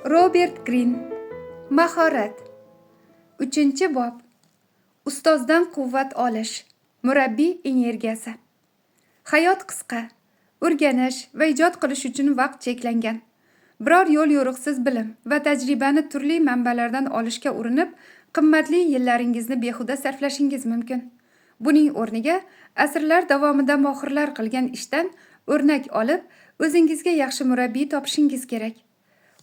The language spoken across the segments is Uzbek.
Robert Greene. Mahorat. 3-bob. Ustozdan quvvat olish. Murabbiy energiyasi. Hayot qisqa. O'rganish va ijod qilish uchun vaqt cheklangan. Biror yo'l yo'riqsiz bilim va tajribani turli manbalardan olishga urinib, qimmatli yillaringizni behuda sarflashingiz mumkin. Buning o'rniga asrlar davomida mohirlar qilgan ishdan o'rnak olib, o'zingizga yaxshi murabbiy topishingiz kerak.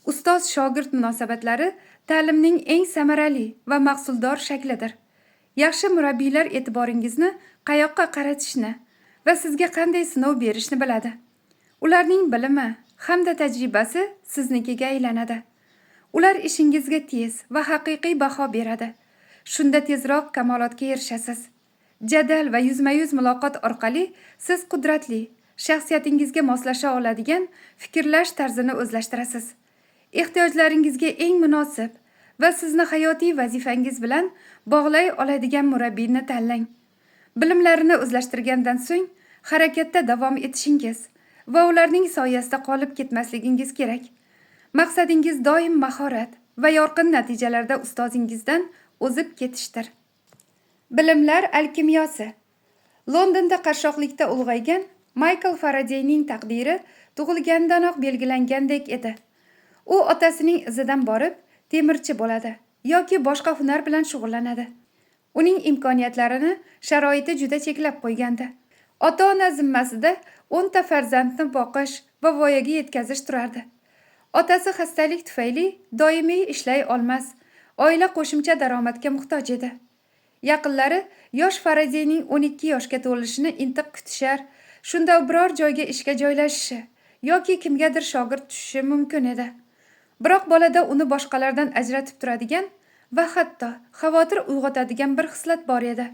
Ustoz-shogird munosabatlari ta'limning eng samarali va mahsuldor shaklidir. Yaxshi murabbiylar e'tiboringizni qayoqqa qaratishni va sizga qanday sinov berishni biladi. Ularning bilimi hamda tajribasi siznikiga aylanadi. Ular ishingizga tez va haqiqiy baho beradi. Shunda tezroq kamolotga erishasiz. Jadal va yuzma-yuz muloqot orqali siz qudratli, shaxsiyatingizga moslasha oladigan fikrlash tarzini o'zlashtirasiz. Ehtiyojlaringizga eng munosib va sizni hayotiy vazifangiz bilan bog'lay oladigan murabbiyni tanlang. Bilimlarini o'zlashtirgandan so'ng harakatda davom etishingiz va ularning soyasida qolib ketmasligingiz kerak. Maqsadingiz doim mahorat va yorqin natijalarda ustozingizdan o'zib ketishdir. Bilimlar alkimiyosi. Londonda qashshoqlikda ulg'aygan Michael Faradayning taqdiri tug'ilganidanoq belgilangandek edi. U otasining izidan borib, temirchi bo'ladi yoki boshqa hunar bilan shug'ullanadi. Uning imkoniyatlarini sharoiti juda cheklab qo'ygandi. Ota-ona zimmasida 10 ta farzandni boqish va voyaga yetkazish turardi. Otasi xastalik tufayli doimiy ishlay olmas, oila qo'shimcha daromadga muhtoj edi. Yaqinlari yosh Faradayning 12 yoshga to'lishini intiq kutishar, shunda u biror joyga ishga joylashishi yoki kimgadir shogird tushishi mumkin edi. Biroq bolada uni boshqalardan ajratib turadigan va hatto xavotir uyg'otadigan bir xislat bor edi.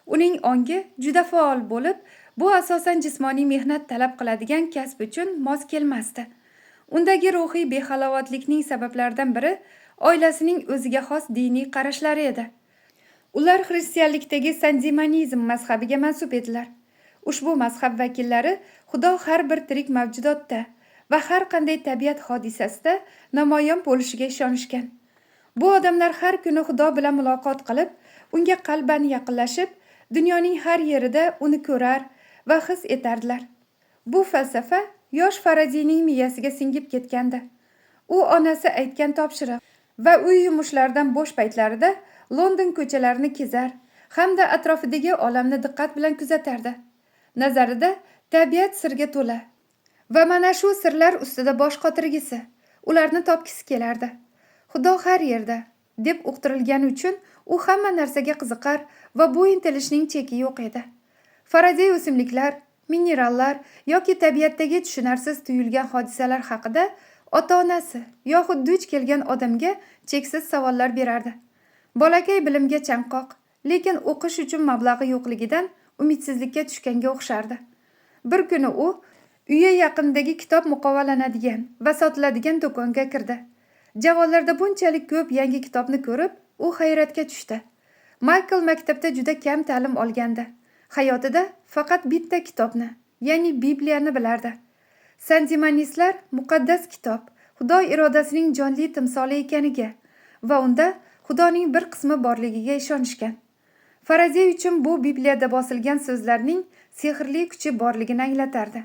Uning ongi juda faol bo'lib, bu asosan jismoniy mehnat talab qiladigan kasb uchun mos kelmasdi. Undagi ruhiy behalovatlikning sabablaridan biri oilasining o'ziga xos diniy qarashlari edi. Ular xristianlikdagi sanzimanizm mazhabiga mansub edilar. Ushbu mazhab vakillari Xudo har bir tirik mavjudotda va har qanday tabiat hodisasida namoyon bo'lishiga ishonishgan. Bu odamlar har kuni Xudo bilan muloqot qilib, unga qalban yaqinlashib, dunyoning har yerida uni ko'rar va his etardilar. Bu falsafa yosh Faradayning miyasiga singib ketgandi. U onasi aytgan topshiriq va uy yumushlaridan bo'sh paytlarida London ko'chalarini kezar hamda atrofidagi olamni diqqat bilan kuzatardi. Nazarida tabiat sirga to'la va mana shu sirlar ustida bosh qotirgisi, ularni topgisi kelardi. Xudo har yerda deb uqtirilgani uchun u hamma narsaga qiziqar va bu intilishning cheki yo'q edi. Faraday o'simliklar, minerallar yoki tabiatdagi tushunarsiz tuyulgan hodisalar haqida ota-onasi yoxud duch kelgan odamga cheksiz savollar berardi. Bolakay bilimga chanqoq, lekin o'qish uchun mablag'i yo'qligidan umidsizlikka tushganga o'xshardi. Bir kuni u uyi yaqinidagi kitob muqovalanadigan va sotiladigan do'konga kirdi. Javonlarda bunchalik ko'p yangi kitobni ko'rib, u hayratga tushdi. Michael maktabda juda kam ta'lim olgandi. Hayotida faqat bitta kitobni, ya'ni Bibliyani bilardi. Sanzimanistlar muqaddas kitob Xudo irodasining jonli timsoli ekaniga va unda Xudoning bir qismi borligiga ishonishgan. Faraday uchun bu Bibliyada bosilgan so'zlarning sehrli kuchi borligini anglatardi.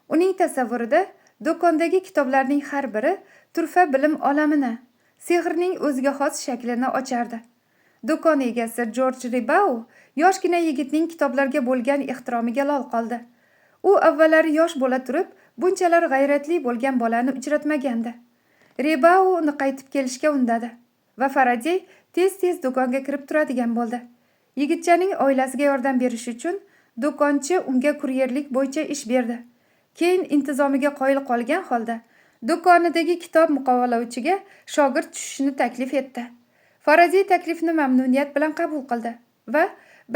Uning tasavvurida do'kondagi kitoblarning har biri turfa bilim olamini, sehrning o'ziga xos shaklini ochardi. Do'kon egasi George Ribau yoshgina yigitning kitoblarga bo'lgan ehtiromiga lol qoldi. U avvallari yosh bo'la turib, bunchalar g'ayratli bo'lgan bolani uchratmagandi. Ribau uni qaytib kelishga undadi va Faraday tez-tez do'konga kirib turadigan bo'ldi. Yigitchaning oilasiga yordam berish uchun do'konchi unga kuryerlik bo'yicha ish berdi. Keyin intizomiga qoyil qolgan holda do'konidagi kitob muqovalovchiga shogird tushishni taklif etdi. Faraday taklifni mamnuniyat bilan qabul qildi va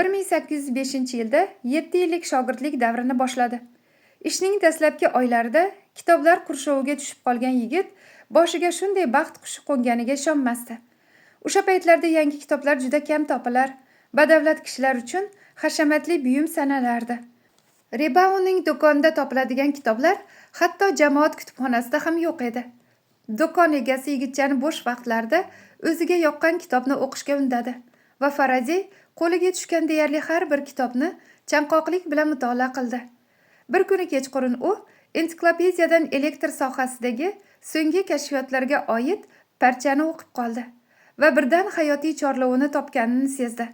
1805-yilda 7 yillik shogirdlik davrini boshladi. Ishning dastlabki oylarida kitoblar qurshoviga tushib qolgan yigit boshiga shunday baxt qushi qo'nganiga ishonmasdi. O'sha paytlarda yangi kitoblar juda kam topilar, badavlat kishilar uchun hashamatli buyum sanalardi. Ribauning do'konida topiladigan kitoblar hatto jamoat kutubxonasida ham yo'q edi. Do'kon egasi yigitchani bo'sh vaqtlarida o'ziga yoqqan kitobni o'qishga undadi va Faraziy qo'liga tushgan deyarli har bir kitobni chanqoqlik bilan mutolaa qildi. Bir kuni kechqurun u ensiklopediyadan elektr sohasidagi so'nggi kashfiyotlarga oid parchani o'qib qoldi va birdan hayotiy chorlovini topganini sezdi.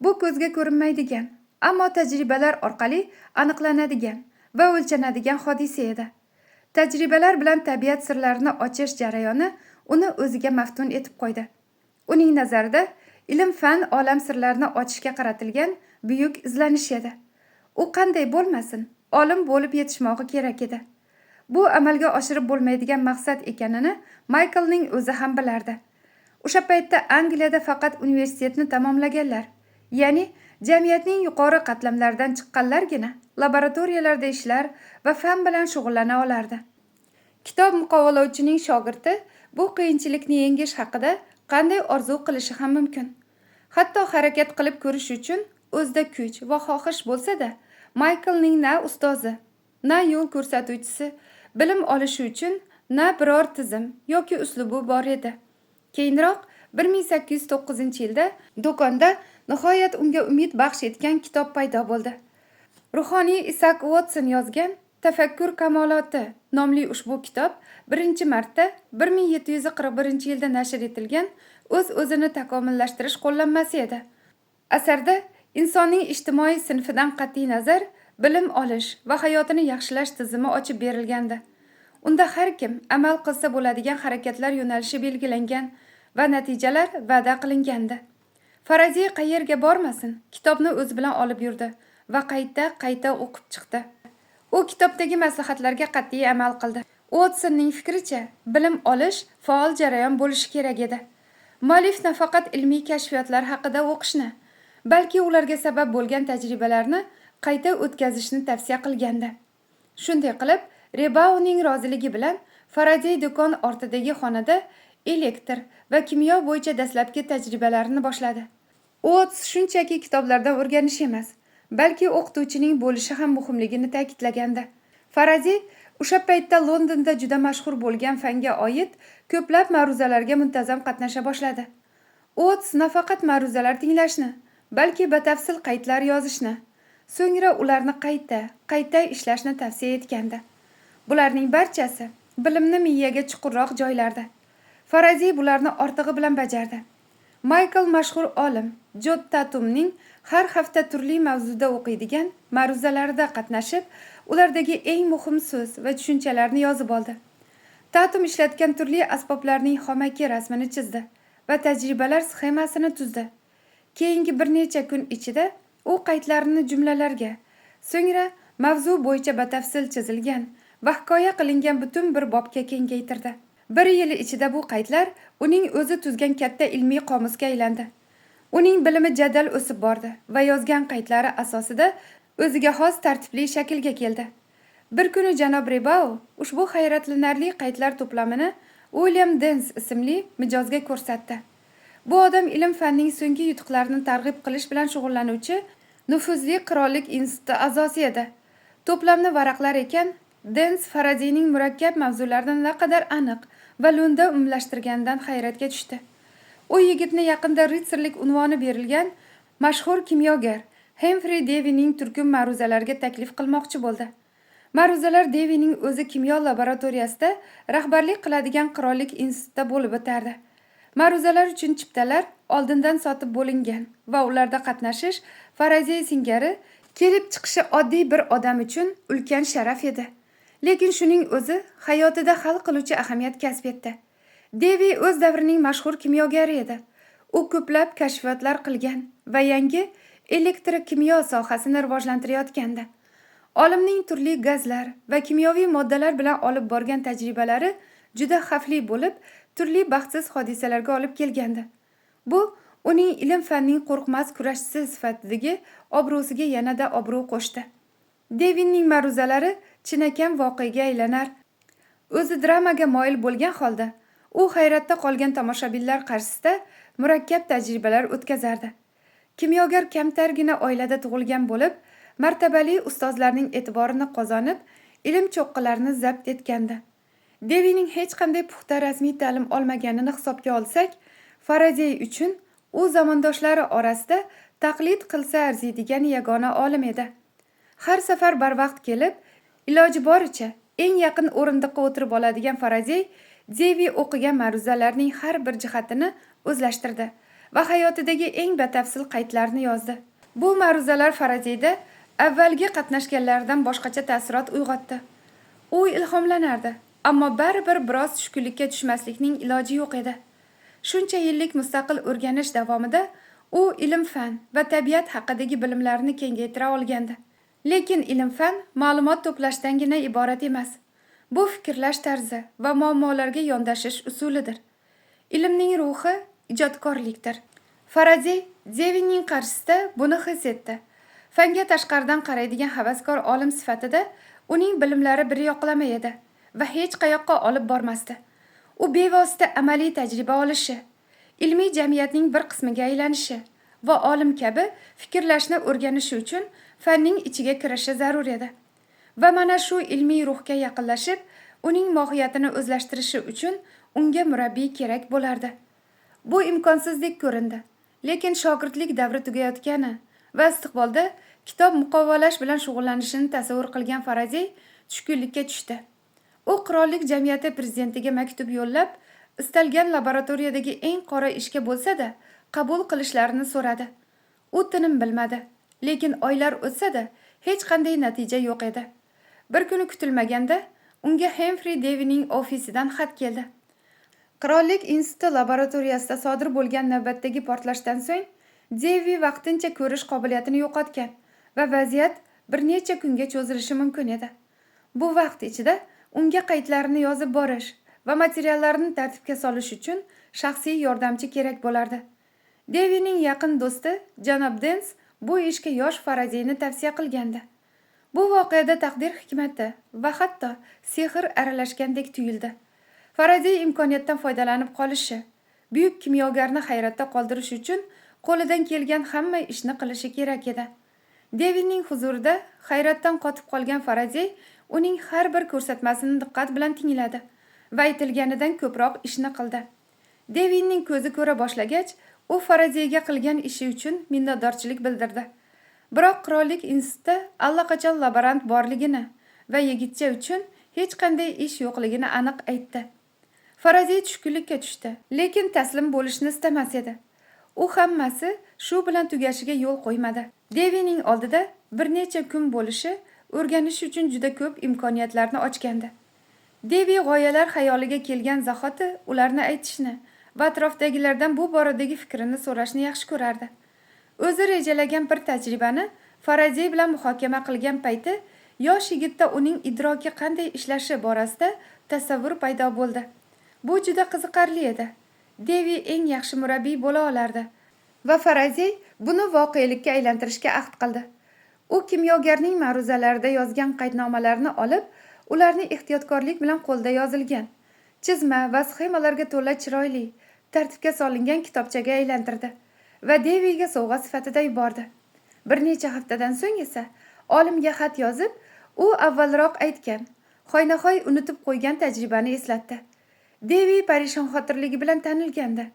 Bu ko'zga ko'rinmaydigan, ammo tajribalar orqali aniqlanadigan va o'lchanadigan hodisa edi. Tajribalar bilan tabiat sirlarini ochish jarayoni uni o'ziga maftun etib qo'ydi. Uning nazarida ilm-fan olam sirlarini ochishga qaratilgan buyuk izlanish edi. U qanday bo'lmasin, olim bo'lib yetishmog'i kerak edi. Bu amalga oshirib bo'lmaydigan maqsad ekanini Maykelning o'zi ham bilardi. O'sha paytda Angliyada faqat universitetni tamomlaganlar, ya'ni jamiyatning yuqori qatlamlaridan chiqqanlargina laboratoriyalarda ishlar va fan bilan shug'ullana olardi. Kitob muqovalovchining shogirdi bu qiyinchilikni yengish haqida qanday orzu qilishi ham mumkin. Hatto harakat qilib ko'rish uchun o'zida kuch va xohish bo'lsa-da, Maykelning na ustozi, na yo'l ko'rsatuvchisi, bilim olishi uchun na biror tizim yoki uslubi bor edi. Keyinroq 1809-yilda do'konda nihoyat unga umid baxsh etgan kitob paydo bo'ldi. Ruhoniy Isak Watson yozgan Tafakkur kamoloti nomli ushbu kitob birinchi marta 1741-yilda nashr etilgan o'z-o'zini takomillashtirish qo'llanmasi edi. Asarda insonning ijtimoiy sinfidan qat'iy nazar bilim olish va hayotini yaxshilash tizimi ochib berilgandi. Unda har kim amal qilsa bo'ladigan harakatlar yo'nalishi belgilangan va natijalar va'da qilingandi. Faraziy qayerga bormasin, kitobni o'z bilan olib yurdi va qayta o'qib chiqdi. U kitobdagi maslahatlarga qat'iy amal qildi. Watsonning fikricha, bilim olish faol jarayon bo'lishi kerak edi. Muallif nafaqat ilmiy kashfiyotlar haqida o'qishni, balki ularga sabab bo'lgan tajribalarni qayta o'tkazishni tavsiya qilgandi. Shunday qilib, Rebauning roziligi bilan Faraziy do'kon ortidagi xonada elektr va kimyo bo'yicha dastlabki tajribalarini boshladi. Watts shunchaki kitoblardan o'rganish emas, balki o'qituvchining bo'lishi ham muhimligini ta'kidlagandi. Faraziy o'sha paytda Londonda juda mashhur bo'lgan fanga oid ko'plab ma'ruzalarga muntazam qatnasha boshladi. Watts nafaqat ma'ruzalar tinglashni, balki batafsil qaydlar yozishni, so'ngra ularni qayta ishlashni tavsiya etgandi. Bularning barchasi bilimni miyaga chuqurroq joylardi. Faraziy bularni ortig'i bilan bajardi. Maykel mashhur olim Jod Tatumning har hafta turli mavzuda o'qiydigan ma'ruzalarida qatnashib, ulardagi eng muhim so'z va tushunchalarni yozib oldi. Tatum ishlatgan turli asboblarning xomaki rasmini chizdi va tajribalar sxemasini tuzdi. Keyingi bir necha kun ichida u qaydlarini jumlalarga, so'ngra mavzu bo'yicha batafsil chizilgan va hikoya qilingan butun bir bobga kengaytirdi. Bir yil ichida bu qaydlar uning o'zi tuzgan katta ilmiy qomusga aylandi. Uning bilimi jadal o'sib bordi va yozgan qaydlari asosida o'ziga xos tartibli shaklga keldi. Bir kuni janob Rebau ushbu hayratlanarli qaydlar to'plamini William Dens ismli mijozga ko'rsatdi. Bu odam ilm-fanning so'nggi yutuqlarini targ'ib qilish bilan shug'ullanuvchi nufuzli qirollik instituti a'zosi edi. To'plamni varaqlar ekan, Dens Faraziyning murakkab mavzularini naqadar aniq va lo'nda umumlashtirganidan hayratga tushdi. U yigitni yaqinda ritsarlik unvoni berilgan mashhur kimyogar Humphrey Davy'ning turkum ma'ruzalarga taklif qilmoqchi bo'ldi. Ma'ruzalar Davy'ning o'zi kimyo laboratoriyasida rahbarlik qiladigan qirollik institutida bo'lib o'tardi. Ma'ruzalar uchun chiptalar oldindan sotib bo'lingan va ularda qatnashish Faraziy singari kelib chiqishi oddiy bir odam uchun ulkan sharaf edi. Lekin shuning o'zi hayotida hal qiluvchi ahamiyat kasb etdi. Davy o'z davrining mashhur kimyogari edi. U ko'plab kashfiyotlar qilgan va yangi elektrokimyo sohasini rivojlantirayotgandi. Olimning turli gazlar va kimyoviy moddalar bilan olib borgan tajribalari juda xavfli bo'lib, turli baxtsiz hodisalarga olib kelgandi. Bu uning ilm-fanning qo'rqmas kurashchisi sifatidagi obro'siga yanada obro' qo'shdi. Davy'ning ma'ruzalari chinakam voqeaga aylanar. O'zi dramaga moyil bo'lgan holda, u hayratda qolgan tomoshabinlar qarshisida murakkab tajribalar o'tkazardi. Kimyogar kamtargina oilada tug'ilgan bo'lib, martabali ustozlarning e'tiborini qozonib, ilm cho'qqalarini zabt etgandi. Devining hech qanday puxta rasmiy ta'lim olmaganini hisobga olsak, Faraday uchun u zamondoshlari orasida taqlid qilsa arziydigan yagona olim edi. Har safar barvaqt kelib, iloji boricha eng yaqin o'rindiqqa o'tirib oladigan Faraday Devi o'qigan ma'ruzalarning har bir jihatini o'zlashtirdi va hayotidagi eng batafsil qaydlarni yozdi. Bu ma'ruzalar Faradayda avvalgi qatnashganlaridan boshqacha taassurot uyg'otdi. U ilhomlanardi, ammo baribir biroz tushkunlikka tushmaslikning iloji yo'q edi. Shuncha yillik mustaqil o'rganish davomida u ilm-fan va tabiat haqidagi bilimlarini kengaytira olgandi. Lekin ilm-fan ma'lumot to'plashdangina iborat emas. Bu fikrlash tarzi va muammolarga yondashish usulidir. Ilmning ruhi ijodkorlikdir. Faraday Devining qarshisida buni his etdi. Fanga tashqaridan qaraydigan havaskor olim sifatida uning bilimlari bir yoqlama edi va hech qayoqqa olib bormasdi. U bevosita amaliy tajriba olishi, ilmiy jamiyatning bir qismiga aylanishi va olim kabi fikrlashni o'rganishi uchun fanning ichiga kirishi zarur edi. Va mana shu ilmiy ruhga yaqinlashib, uning mohiyatini o'zlashtirishi uchun unga murabbiy kerak bo'lardi. Bu imkonsizdek ko'rindi, lekin shogirdlik davri tugayotgani va istiqbolda kitob muqovalash bilan shug'ullanishini tasavvur qilgan Faraday tushkunlikka tushdi. U qirollik jamiyati prezidentiga maktub yo'llab, istalgan laboratoriyadagi eng qora ishga bo'lsa-da, qabul qilishlarini so'radi. U tinim bilmadi, lekin oylar o'tsa-da, hech qanday natija yo'q edi. Bir kuni kutilmaganda unga Humphrey Devining ofisidan xat keldi. Qirollik instituti laboratoriyasida sodir bo'lgan navbatdagi portlashdan so'ng Devi vaqtincha ko'rish qobiliyatini yo'qotgan va vaziyat bir necha kunga cho'zilishi mumkin edi. Bu vaqt ichida unga qaydlarini yozib borish va materiallarni tartibga solish uchun shaxsiy yordamchi kerak bo'lardi. Devining yaqin do'sti janob Dens bu ishga yosh Faradayni tavsiya qilgandi. Bu voqeada taqdir hikmati va hatto sehr aralashgandek tuyuldi. Faraday imkoniyatdan foydalanib qolishi, buyuk kimyogarni hayratda qoldirish uchun qo'lidan kelgan hamma ishni qilishi kerak edi. Devining huzurida hayratdan qotib qolgan Faraday uning har bir ko'rsatmasini diqqat bilan tingladi va aytilganidan ko'proq ishni qildi. Devining ko'zi ko'ra boshlagach, u Faradayga qilgan ishi uchun minnatdorchilik bildirdi. Biroq qirollik institutida allaqachon laborant borligini va yigitcha uchun hech qanday ish yo'qligini aniq aytdi. Faraday tushkunlikka tushdi, lekin taslim bo'lishni istamas edi. U hammasi shu bilan tugashiga yo'l qo'ymadi. Devining oldida bir necha kun bo'lishi o'rganish uchun juda ko'p imkoniyatlarni ochgandi. Devi g'oyalar xayoliga kelgan zahoti ularni aytishni va atrofdagilardan bu boradagi fikrini so'rashni yaxshi ko'rardi. O'zi rejalagan bir tajribani Faraday bilan muhokama qilgan payti yosh yigitda uning idroki qanday ishlashi borasida tasavvur paydo bo'ldi. Bu juda qiziqarli edi. Devi eng yaxshi murabbiy bo'la olardi va Faraday buni voqelikka aylantirishga ahd qildi. U kimyogarning ma'ruzalarida yozgan qaydnomalarni olib, ularni ehtiyotkorlik bilan qo'lda yozilgan, chizma va sxemalarga to'la chiroyli, tartibga solingan kitobchaga aylantirdi va Deviga sovg'a sifatida yubordi. Bir necha haftadan so'ng esa olimga xat yozib, u avvalroq aytgan, hoynahoy unutib qo'ygan tajribani eslatdi. Devi parishonxotirligi bilan tanilgandi.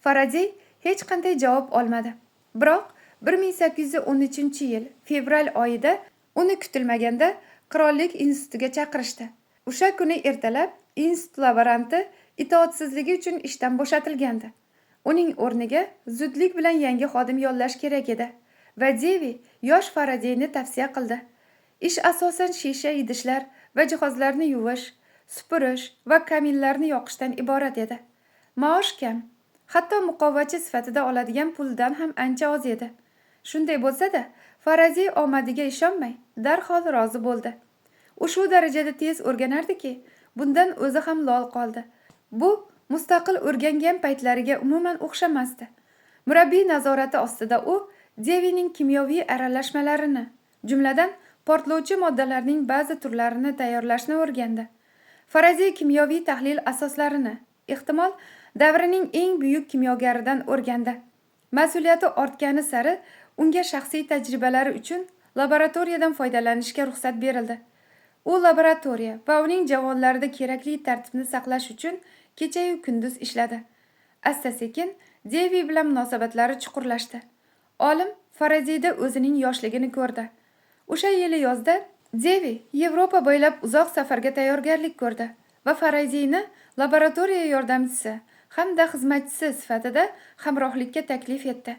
Faraday hech qanday javob olmadi. Biroq 1813-yil fevral oyida uni kutilmaganda qirollik institutiga chaqirishdi. O'sha kuni ertalab institut laboranti itoatsizligi uchun ishdan bo'shatilgandi. Uning o'rniga zudlik bilan yangi xodim yollash kerak edi va Devi yosh Faradayni tavsiya qildi. Ish asosan shisha idishlar va jihozlarni yuvish, supurish va kaminlarni yoqishdan iborat edi. Maosh kam, hatto muqovachi sifatida oladigan puldan ham ancha oz edi. Shunday bo'lsa-da, Faraday omadiga ishonmay, darhol rozi bo'ldi. U shu darajada tez o'rganardiki, bundan o'zi ham lol qoldi. Bu mustaqil o'rgangan paytlariga umuman o'xshamasdi. Murabbiy nazorati ostida u Devining kimyoviy aralashmalarini, jumladan portlovchi moddalarning ba'zi turlarini tayyorlashni o'rgandi. Faraday kimyoviy tahlil asoslarini, ehtimol davrining eng buyuk kimyogaridan o'rgandi. Mas'uliyati ortgani sari unga shaxsiy tajribalari uchun laboratoriyadan foydalanishga ruxsat berildi. U laboratoriya va uning javonlarida kerakli tartibni saqlash uchun kecha-yu kunduz ishladi. Asta-sekin Devi bilan munosabatlari chuqurlashdi. Olim Faradeyda o'zining yoshligini ko'rdi. O'sha yili yozda Devi Yevropa bo'ylab uzoq safarga tayyorgarlik ko'rdi va Faradeyni laboratoriya yordamchisi hamda xizmatchisi sifatida hamrohlikka taklif etdi.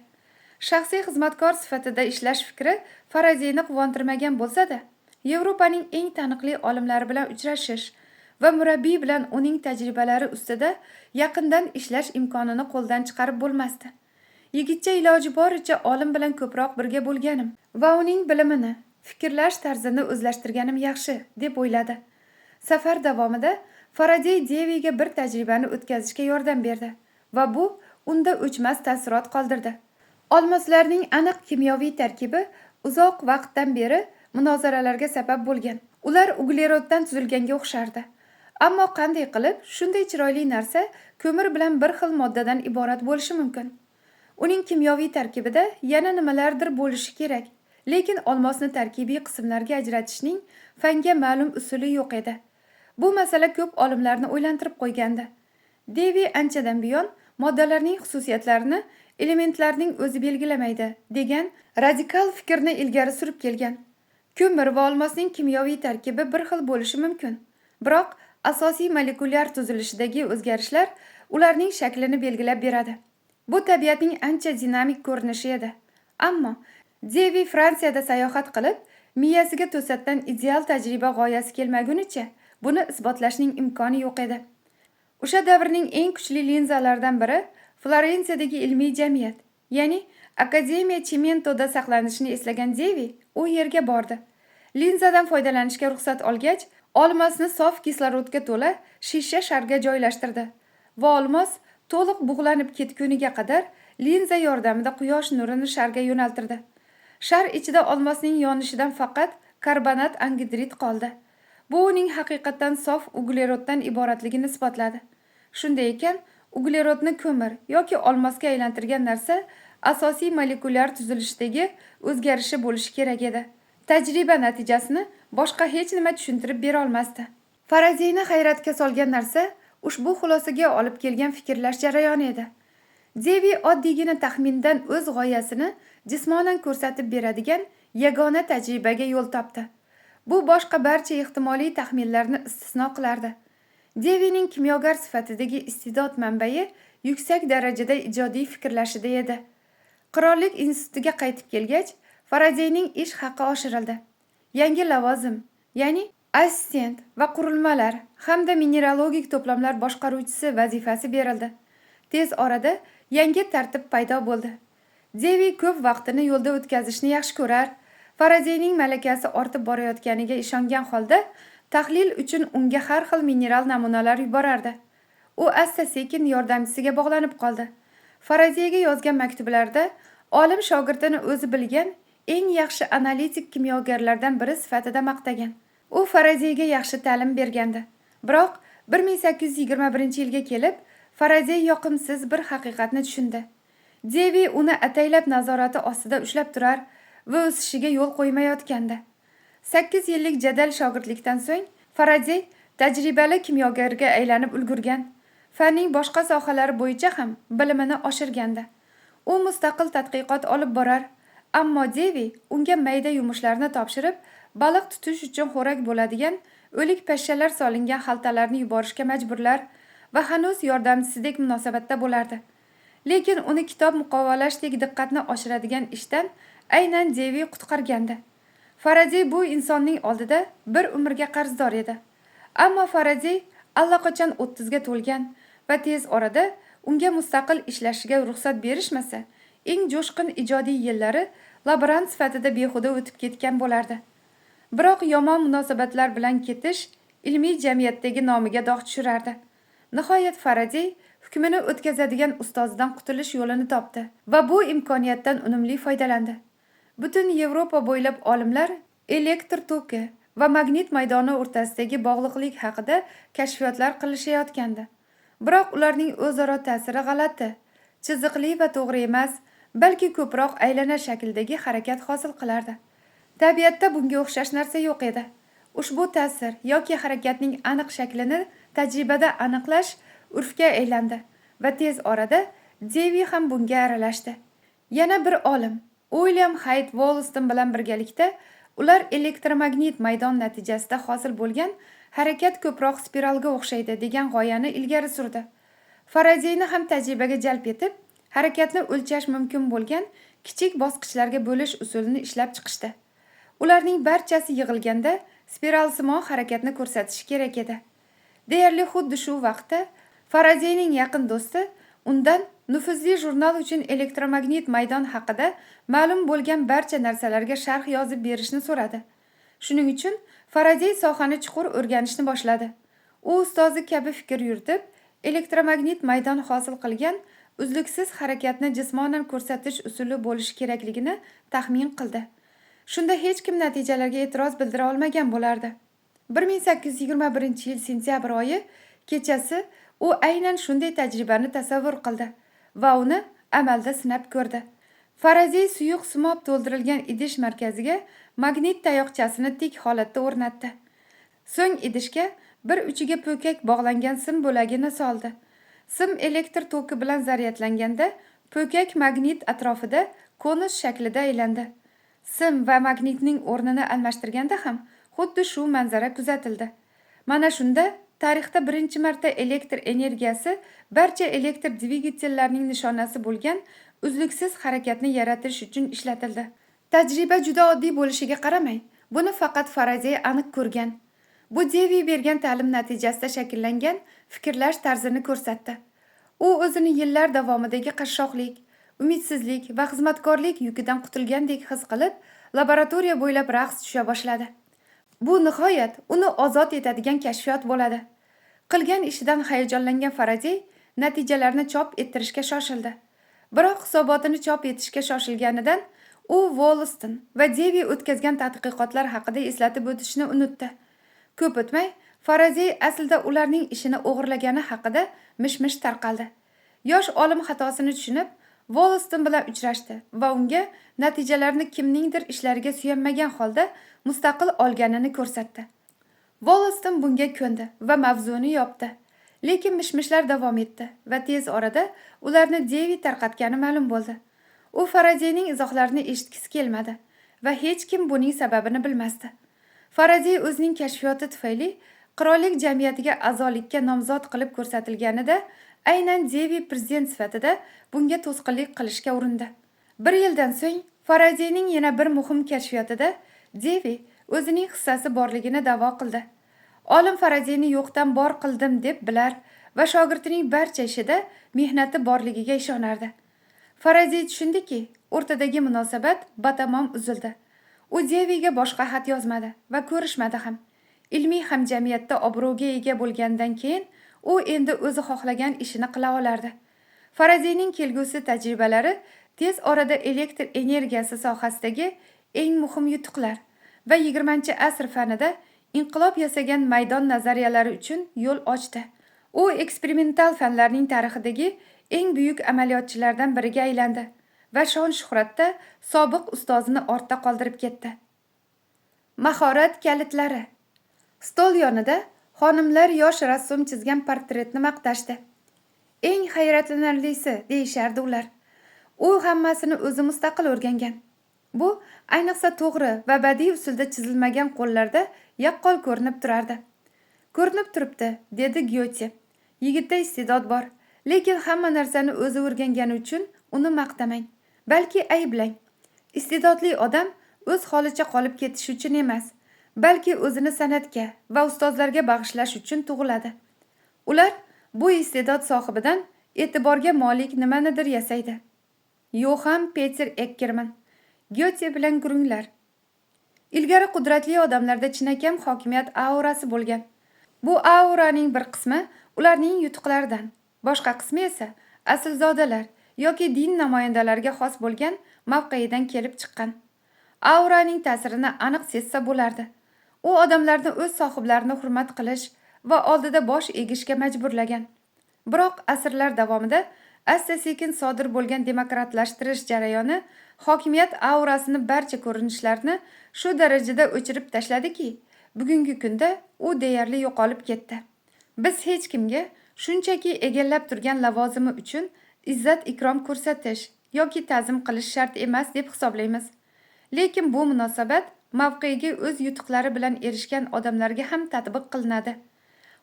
Shaxsiy xizmatkor sifatida ishlash fikri Faradeyni quvontirmagan bo'lsa-da, Yevropaning eng taniqli olimlari bilan uchrashish va murabbiy bilan uning tajribalari ustida yaqindan ishlash imkonini qo'ldan chiqarib bo'lmasdi. Yigitcha iloji boricha olim bilan ko'proq birga bo'lganim va uning bilimini, fikrlash tarzini o'zlashtirganim yaxshi, deb o'yladi. Safar davomida Faradey Deviga bir tajribani o'tkazishga yordam berdi va bu unda o'chmas taassurot qoldirdi. Olmoslarning aniq kimyoviy tarkibi uzoq vaqtdan beri munozaralarga sabab bo'lgan. Ular ugleroddan tuzilganga o'xshardi. Ammo qanday qilib shunday chiroyli narsa ko'mir bilan bir xil moddadan iborat bo'lishi mumkin? Uning kimyoviy tarkibida yana nimalardir bo'lishi kerak, lekin olmosni tarkibiy qismlarga ajratishning fanga ma'lum usuli yo'q edi. Bu masala ko'p olimlarni o'ylantirib qo'ygandi. Devi anchadan buyon moddalarning xususiyatlarini elementlarning o'zi belgilamaydi degan radikal fikrni ilgari surib kelgan. Ko'mir va olmosning kimyoviy tarkibi bir xil bo'lishi mumkin, biroq asosiy molekulyar tuzilishidagi o'zgarishlar ularning shaklini belgilab beradi. Bu tabiatning ancha dinamik ko'rinishi edi. Ammo Devi Fransiyada sayohat qilib, miyasiga to'satdan ideal tajriba g'oyasi kelmagunicha buni isbotlashning imkoni yo'q edi. O'sha davrning eng kuchli linzalaridan biri Florensiyadagi ilmiy jamiyat, ya'ni Akademiya Chimento'da saqlanishini eslagan Devi u yerga bordi. Linzadan foydalanishga ruxsat olgach, olmosni sof kislorodga to'la shisha sharga joylashtirdi va olmos to'liq bug'lanib ketguniga qadar linza yordamida quyosh nurini sharga yo'naltirdi. Shar ichida olmosning yonishidan faqat karbonat angidrid qoldi. Bu uning haqiqatan sof ugleroddan iboratligini isbotladi. Shunday ekan, uglerodni ko'mir yoki olmosga aylantirgan narsa asosiy molekulyar tuzilishdagi o'zgarishi bo'lishi kerak edi. Tajriba natijasini boshqa hech nima tushuntirib bera olmasdi. Faradeyni hayratga solgan narsa ushbu xulosaga olib kelgan fikrlash jarayoni edi. Devi oddiygina taxmindan o'z g'oyasini jismonan ko'rsatib beradigan yagona tajribaga yo'l topdi. Bu boshqa barcha ehtimoliy taxminlarni istisno qilardi. Devining kimyogar sifatidagi iste'dod manbai yuksak darajada ijodiy fikrlashida edi. Qirollik institutiga qaytib kelgach, Faradeyning ish haqi oshirildi. Yangi lavozim, ya'ni assistent va qurilmalar hamda mineralogik to'plamlar boshqaruvchisi vazifasi berildi. Tez orada yangi tartib paydo bo'ldi. Devi ko'p vaqtini yo'lda o'tkazishni yaxshi ko'rar, Faradeyning malakasi ortib borayotganiga ishongan holda tahlil uchun unga har xil mineral namunalar yuborardi. U asta-sekin yordamchisiga bog'lanib qoldi. Faradeyga yozgan maktublarida olim shogirdini o'zi bilgan eng yaxshi analitik kimyogarlardan biri sifatida maqtagan. U Faradeyga yaxshi ta'lim bergandi. Biroq 1821-yilga kelib, Faradey yoqimsiz bir haqiqatni tushundi. Devi uni ataylab nazorati ostida ushlab turar va o'sishiga yo'l qo'ymayotgandi. 8 yillik jadal shogirdlikdan so'ng Faradey tajribali kimyogarga aylanib ulgurgan. Fanning boshqa sohalari bo'yicha ham bilimini oshirgandi. U mustaqil tadqiqot olib borar, ammo Devi unga mayda yumushlarni topshirib, baliq tutish uchun xo'rak bo'ladigan o'lik pashshalar solingan xaltalarni yuborishga majburlar va hanuz yordamchisidek munosabatda bo'lardi. Lekin uni kitob muqovalashdek diqqatni oshiradigan ishdan aynan Devi qutqargandi. Faradey bu insonning oldida bir umrga qarzdor edi. Ammo Faradey allaqachon 30 ga to'lgan va tez orada unga mustaqil ishlashiga ruxsat berishmasa, eng jo'shqin ijodiy yillari laborant sifatida behuda o'tib ketgan bo'lardi. Biroq yomon munosabatlar bilan ketish ilmiy jamiyatdagi nomiga dog' tushirardi. Nihoyat Faradey hukmini o'tkazadigan ustozidan qutulish yo'lini topdi va bu imkoniyatdan unumli foydalandi. Butun Yevropa bo'ylab olimlar elektr toki va magnit maydoni o'rtasidagi bog'liqlik haqida kashfiyotlar qilishayotgandi. Biroq ularning o'zaro ta'siri g'alati, chiziqli va to'g'ri emas, balki ko'proq aylana shakldagi harakat hosil qilardi. Tabiatda bunga o'xshash narsa yo'q edi. Ushbu ta'sir yoki harakatning aniq shaklini tajribada aniqlash urfga aylandi va tez orada Devi ham bunga aralashdi. Yana bir olim, William Hyde Wollaston bilan birgalikda ular elektromagnit maydon natijasida hosil bo'lgan harakat ko'proq spiralga o'xshaydi degan g'oyani ilgari surdi. Faradeyni ham tajribaga jalb etib, harakatni o'lchash mumkin bo'lgan kichik bosqichlarga bo'lish usulini ishlab chiqishdi. Ularning barchasi yig'ilganda spiralsimon harakatni ko'rsatishi kerak edi. Deyarli xuddi shu vaqtda Faradeyning yaqin do'sti undan nufuzli jurnal uchun elektromagnit maydon haqida ma'lum bo'lgan barcha narsalarga sharh yozib berishni so'radi. Shuning uchun Faradey sohani chuqur o'rganishni boshladi. U ustozi kabi fikr yuritib, elektromagnit maydon hosil qilgan uzluksiz harakatni jismonan ko'rsatish usuli bo'lishi kerakligini taxmin qildi. Shunda hech kim natijalarga e'tiroz bildira olmagan bo'lardi. 1821-yil sentyabr oyi kechasi u aynan shunday tajribani tasavvur qildi va uni amalda sinab ko'rdi. Faradey suyuq simob to'ldirilgan idish markaziga magnit tayoqchasini tik holatda o'rnatdi. So'ng idishga bir uchiga po'kak bog'langan sim bo'lagini soldi. Sim elektr toki bilan zaryadlanganda po'kak magnit atrofida konus shaklida aylandi. Sim va magnitning o'rnini almashtirganda ham xuddi shu manzara kuzatildi. Mana shunda tarixda birinchi marta elektr energiyasi barcha elektr dvigatellarining nishonasi bo'lgan uzluksiz harakatni yaratish uchun ishlatildi. Tajriba juda oddiy bo'lishiga qaramay, buni faqat Faradey aniq ko'rgan. Bu Devi bergan ta'lim natijasida shakllangan fikrlash tarzini ko'rsatdi. U o'zini yillar davomidagi qashshoqlik, umidsizlik va xizmatkorlik yukidan qutulgandek his qilib, laboratoriya bo'ylab raqs tusha boshladi. Bu nihoyat uni ozod etadigan kashfiyot bo'ladi. Qilgan ishidan hayajonlangan Faradey natijalarni chop ettirishga shoshildi. Biroq hisobotini chop etishga shoshilganidan u Wollaston va Devi o'tkazgan tadqiqotlar haqida eslatib o'tishni unutdi. Ko'p o'tmay Faradey aslida ularning ishini o'g'irlagani haqida mish-mish tarqaldi. Yosh olim xatosini tushunib, Wollaston bilan uchrashdi va unga natijalarni kimningdir ishlariga suyanmagan holda mustaqil olganini ko'rsatdi. Wollaston bunga ko'ndi va mavzuni yopdi. Lekin mish-mishlar davom etdi va tez orada ularni Devi tarqatgani ma'lum bo'ldi. U Faradeyning izohlarini eshitgisi kelmadi va hech kim buning sababini bilmasdi. Faradey o'zining kashfiyoti tufayli qirollik jamiyatiga a'zolikka nomzod qilib ko'rsatilganida aynan Devi prezident sifatida bunga to'sqinlik qilishga urindi. Bir yildan so'ng Faradeyning yana bir muhim kashfiyotida Devi o'zining hissasi borligini da'vo qildi. Olim Faradeyni yo'qdan bor qildim deb bilar va shogirdining barcha ishida mehnati borligiga ishonardi. Faradey tushundiki, o'rtadagi munosabat batamom uzildi. U Deviga boshqa xat yozmadi va ko'rishmadi ham. Ilmiy hamjamiyatda obro'ga ega bo'lgandan keyin u endi o'zi xohlagan ishini qila olardi. Faradeyning kelgusi tajribalari tez orada elektr energiyasi sohasidagi eng muhim yutuqlar va 20-asr fanida inqilob yasagan maydon nazariyalari uchun yo'l ochdi. U eksperimental fanlarning tarixidagi eng buyuk amaliyotchilardan biriga aylandi va shon-shuhratda sobiq ustozini ortda qoldirib ketdi. Mahorat kalitlari. Stol yonida xonimlar yosh rassom chizgan portretni maqtashdi. Eng hayratlanarlisi deyishardi ular. U hammasini o'zi mustaqil o'rgangan. Bu ayniqsa to'g'ri va badiiy usulda chizilmagan qo'llarda yaqqol ko'rinib turardi. Ko'rinib turibdi, dedi Gyote. Yigitda iste'dod bor, lekin hamma narsani o'zi o'rgangani uchun uni maqtamang, balki ayblang. Iste'dodli odam o'z holicha qolib ketish uchun emas, balki o'zini san'atga va ustozlarga bag'ishlash uchun tug'iladi. Ular bu iste'dod sohibidan e'tiborga molik nimanidir yasaydi. Yoxan Peter Eckermann. Gyote bilan gurunglar. Ilgari qudratli odamlarda chinakam hokimiyat aurasi bo'lgan. Bu auraning bir qismi ularning yutuqlaridan, boshqa qismi esa aslzodalar yoki din namoyandalariga xos bo'lgan mavqeidan kelib chiqqan. Auraning ta'sirini aniq sezsa bo'lardi. U odamlarni o'z sohiblarini hurmat qilish va oldida bosh egishga majburlagan. Biroq asrlar davomida asta-sekin sodir bo'lgan demokratlashtirish jarayoni hokimiyat aurasini barcha ko'rinishlarni shu darajada o'chirib tashladiki, bugungi kunda u deyarli yo'qolib ketdi. Biz hech kimga shunchaki egallab turgan lavozimi uchun izzat ikrom ko'rsatish yoki ta'zim qilish shart emas deb hisoblaymiz. Lekin bu munosabat mavqeiga o'z yutuqlari bilan erishgan odamlarga ham tatbiq qilinadi.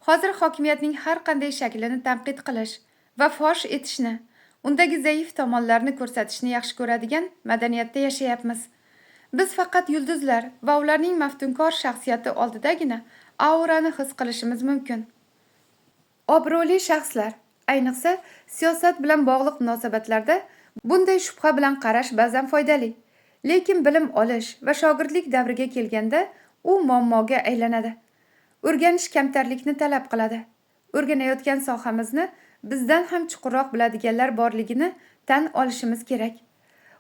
Hozir hokimiyatning har qanday shaklini tanqid qilish va fosh etishni, undagi zaif tomonlarni ko'rsatishni yaxshi ko'radigan madaniyatda yashayapmiz. Biz faqat yulduzlar va ularning maftunkor shaxsiyati oldidagina aurani his qilishimiz mumkin. Obro'li shaxslar, ayniqsa siyosat bilan bog'liq munosabatlarda bunday shubha bilan qarash ba'zan foydali. Lekin bilim olish va shogirdlik davriga kelganda u muammoga aylanadi. O'rganish kamtarlikni talab qiladi. O'rganayotgan sohamizni bizdan ham chuqurroq biladiganlar borligini tan olishimiz kerak.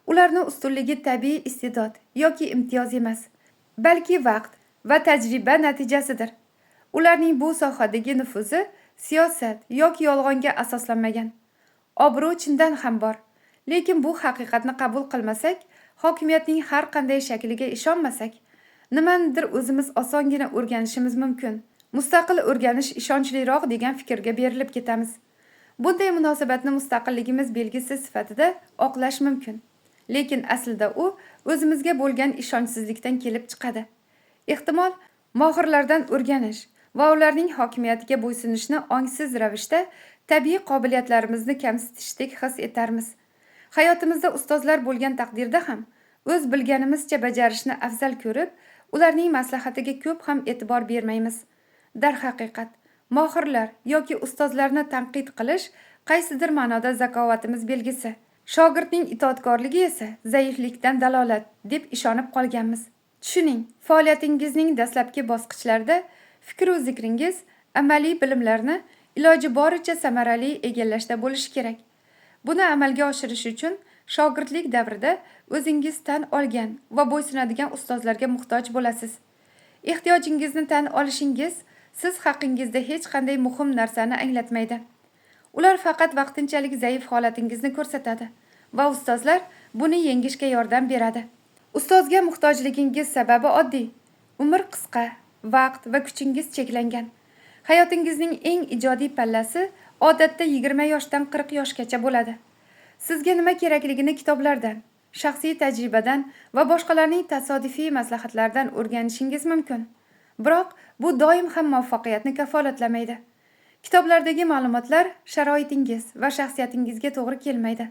Ularni ustunligi tabiiy iste'dod yoki imtiyoz emas, balki vaqt va tajriba natijasidir. Ularning bu sohadagi nufuzi siyosat yoki yolg'onga asoslanmagan. Obro' chindan ham bor, lekin bu haqiqatni qabul qilmasak, hokimiyatning har qanday shakliga ishonmasak, nimanidir o'zimiz osongina o'rganishimiz mumkin. Mustaqil o'rganish ishonchliroq degan fikrga berilib ketamiz. Bunday munosabatni mustaqilligimiz belgisi sifatida oqlash mumkin. Lekin aslida u o'zimizga bo'lgan ishonchsizlikdan kelib chiqadi. Ehtimol mohirlardan o'rganish va ularning hokimiyatiga bo'ysunishni ongsiz ravishda tabiiy qobiliyatlarimizni kamsitishdek his etarmiz. Hayotimizda ustozlar bo'lgan taqdirda ham o'z bilganimizcha bajarishni afzal ko'rib, ularning maslahatiga ko'p ham e'tibor bermaymiz. Darhaqiqat, mohirlar yoki ustozlarni tanqid qilish qaysidir ma'noda zakovatimiz belgisi. Shogirdning itoatkorligi esa zaiflikdan dalolat deb ishonib qolganmiz. Tushuning, faoliyatingizning dastlabki bosqichlarida fikr va zikringiz amaliy bilimlarni iloji boricha samarali egallashda bo'lishi kerak. Buni amalga oshirish uchun shogirdlik davrida o'zingiz tan olgan va bo'ysunadigan ustozlarga muhtoj bo'lasiz. Ehtiyojingizni tan olishingiz siz haqingizda hech qanday muhim narsani anglatmaydi. Ular faqat vaqtinchalik zaif holatingizni ko'rsatadi va ustozlar buni yengishga yordam beradi. Ustozga muhtojligingiz sababi oddiy. Umr qisqa, vaqt va kuchingiz cheklangan. Hayotingizning eng ijodiy pallasi odatda 20 yoshdan 40 yoshgacha bo'ladi. Sizga nima kerakligini kitoblardan, shaxsiy tajribadan va boshqalarning tasodifiy maslahatlaridan o'rganishingiz mumkin. Biroq bu doim ham muvaffaqiyatni kafolatlamaydi. Kitoblardagi ma'lumotlar sharoitingiz va shaxsiyatingizga to'g'ri kelmaydi.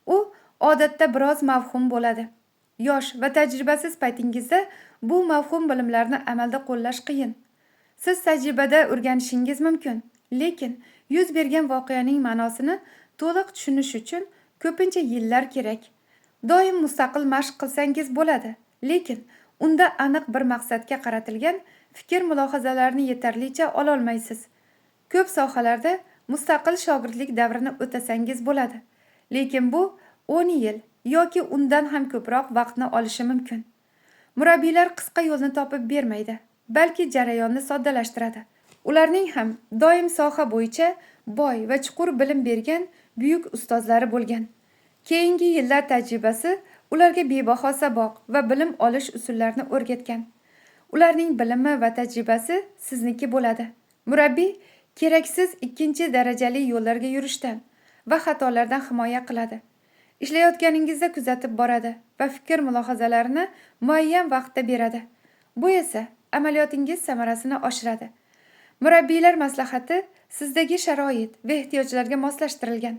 U odatda biroz mavhum bo'ladi. Yosh va tajribasiz paytingizda bu mavhum bilimlarni amalda qo'llash qiyin. Siz tajribada o'rganishingiz mumkin, lekin yuz bergan voqeaning ma'nosini to'liq tushunish uchun ko'pincha yillar kerak. Doim mustaqil mashq qilsangiz bo'ladi, lekin unda aniq bir maqsadga qaratilgan fikr mulohazalarni yetarlicha ola olmaysiz. Ko'p sohalarda mustaqil shogirdlik davrini o'tasangiz bo'ladi, lekin bu 10 yil yoki undan ham ko'proq vaqtni olishi mumkin. Murabbiylar qisqa yo'lni topib bermaydi, balki jarayonni soddalashtiradi. Ularning ham doim soha bo'yicha boy va chuqur bilim bergan buyuk ustozlari bo'lgan. Keyingi yillar tajribasi ularga bebaho saboq va bilim olish usullarini o'rgatgan. Ularning bilimi va tajribasi sizniki bo'ladi. Murabbiy keraksiz ikkinchi darajali yo'llarga yurishdan va xatolardan himoya qiladi. Ishlayotganingizda kuzatib boradi va fikr mulohazalarini muayyan vaqtda beradi. Bu esa amaliyotingiz samarasini oshiradi. Murabbiylar maslahati sizdagi sharoit va ehtiyojlarga moslashtirilgan.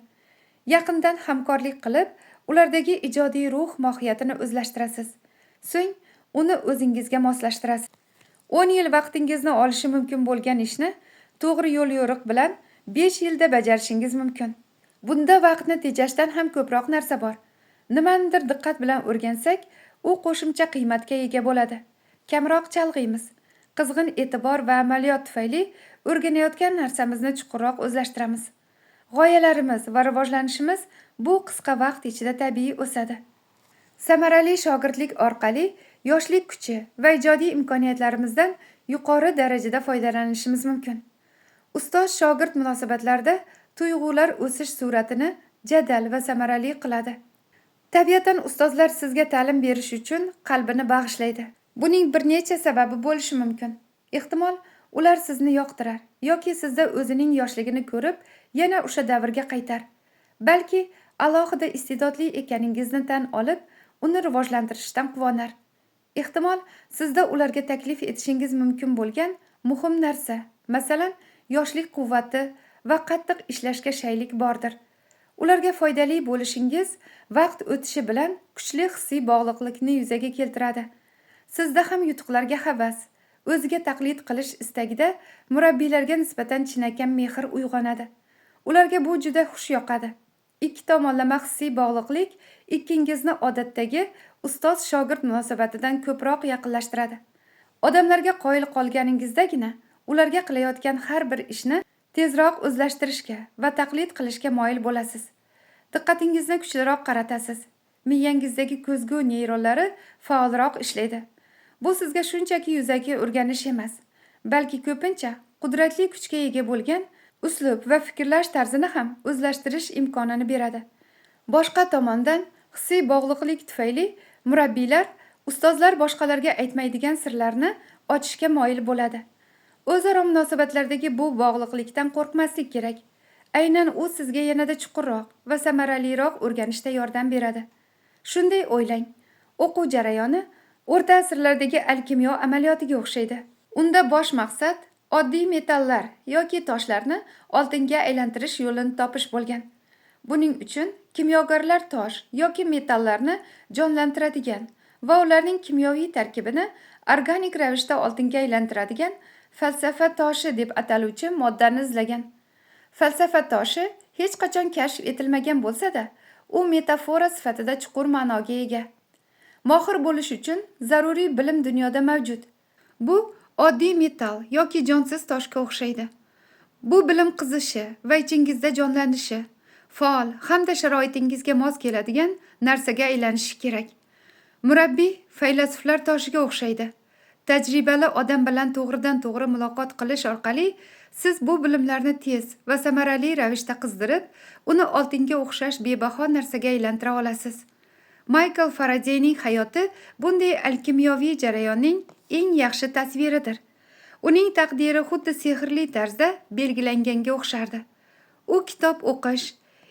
Yaqindan hamkorlik qilib, ulardagi ijodiy ruh mohiyatini o'zlashtirasiz. So'ng uni o'zingizga moslashtirasiz. 10 yil vaqtingizni olishi mumkin bo'lgan ishni to'g'ri yo'l yo'riq bilan 5 yilda bajarishingiz mumkin. Bunda vaqtni tejashdan ham ko'proq narsa bor. Nimanidir diqqat bilan o'rgansak, u qo'shimcha qiymatga ega bo'ladi. Kamroq chalg'iymiz. Qizg'in e'tibor va amaliyot tufayli o'rganayotgan narsamizni chuqurroq o'zlashtiramiz. G'oyalarimiz va rivojlanishimiz bu qisqa vaqt ichida tabiiy o'sadi. Samarali shogirdlik orqali yoshlik kuchi va ijodiy imkoniyatlarimizdan yuqori darajada foydalanishimiz mumkin. Ustoz-shogird munosabatlarida tuyg'ular o'sish sur'atini jadal va samarali qiladi. Tabiatan ustozlar sizga ta'lim berish uchun qalbini bag'ishlaydi. Buning bir necha sababi bo'lishi mumkin. Ehtimol ular sizni yoqtirar yoki sizda o'zining yoshligini ko'rib, yana o'sha davrga qaytar. Balki alohida iste'dodli ekaningizni tan olib, uni rivojlantirishdan quvonar. Ehtimol sizda ularga taklif etishingiz mumkin bo'lgan muhim narsa, masalan, yoshlik quvvati va qattiq ishlashga shaylik bordir. Ularga foydali bo'lishingiz vaqt o'tishi bilan kuchli hissiy bog'liqlikni yuzaga keltiradi. Sizda ham yutuqlarga havas, o'ziga taqlid qilish istagida murabbiylarga nisbatan chinakam mehr uyg'onadi. Ularga bu juda xush yoqadi. Ikki tomonlama hissiy bog'liqlik ikkingizni odatdagi ustoz-shogird munosabatidan ko'proq yaqinlashtiradi. Odamlarga qoyil qolganingizdagina ularga qilayotgan har bir ishni tezroq o'zlashtirishga va taqlid qilishga moyil bo'lasiz. Diqqatingizni kuchliroq qaratasiz. Miyangizdagi ko'zgu neyronlari faolroq ishlaydi. Bu sizga shunchaki yuzaki o'rganish emas, balki ko'pincha qudratli kuchga ega bo'lgan uslub va fikrlash tarzini ham o'zlashtirish imkonini beradi. Boshqa tomondan, hissiy bog'liqlik tufayli murabbiylar, ustozlar boshqalarga aytmaydigan sirlarni ochishga moyil bo'ladi. O'zaro munosabatlardagi bu bog'liqlikdan qo'rqmaslik kerak. Aynan u sizga yanada chuqurroq va samaraliroq o'rganishda yordam beradi. Shunday o'ylang, o'quv jarayoni o'rta asrlardagi alkimiyo amaliyotiga o'xshaydi. Unda bosh maqsad oddiy metallar yoki toshlarni oltinga aylantirish yo'lini topish bo'lgan. Buning uchun kimyogarlar tosh yoki metallarni jonlantiradigan va ularning kimyoviy tarkibini organik ravishda oltinga aylantiradigan falsafa toshi deb ataluvchi moddani izlagan. Falsafa toshi hech qachon kashf etilmagan bo'lsa-da, u metafora sifatida chuqur ma'noga ega. Mohir bo'lish uchun zaruriy bilim dunyoda mavjud. Bu oddiy metal yoki jonsiz toshga o'xshaydi. Bu bilim qizishi va ichingizda jonlanishi, faol hamda sharoitingizga mos keladigan narsaga aylanishi kerak. Murabbiy faylasuflar toshiga o'xshaydi. Tajribali odam bilan to'g'ridan-to'g'ri muloqot qilish orqali siz bu bilimlarni tez va samarali ravishda qizdirib, uni oltinga o'xshash bebaho narsaga aylantira olasiz. Michael Faradayning hayoti bunday alkimiyoviy jarayonning eng yaxshi tasviridir. Uning taqdiri xuddi sehrli tarzda belgilanganga o'xshardi. U kitob o'qish,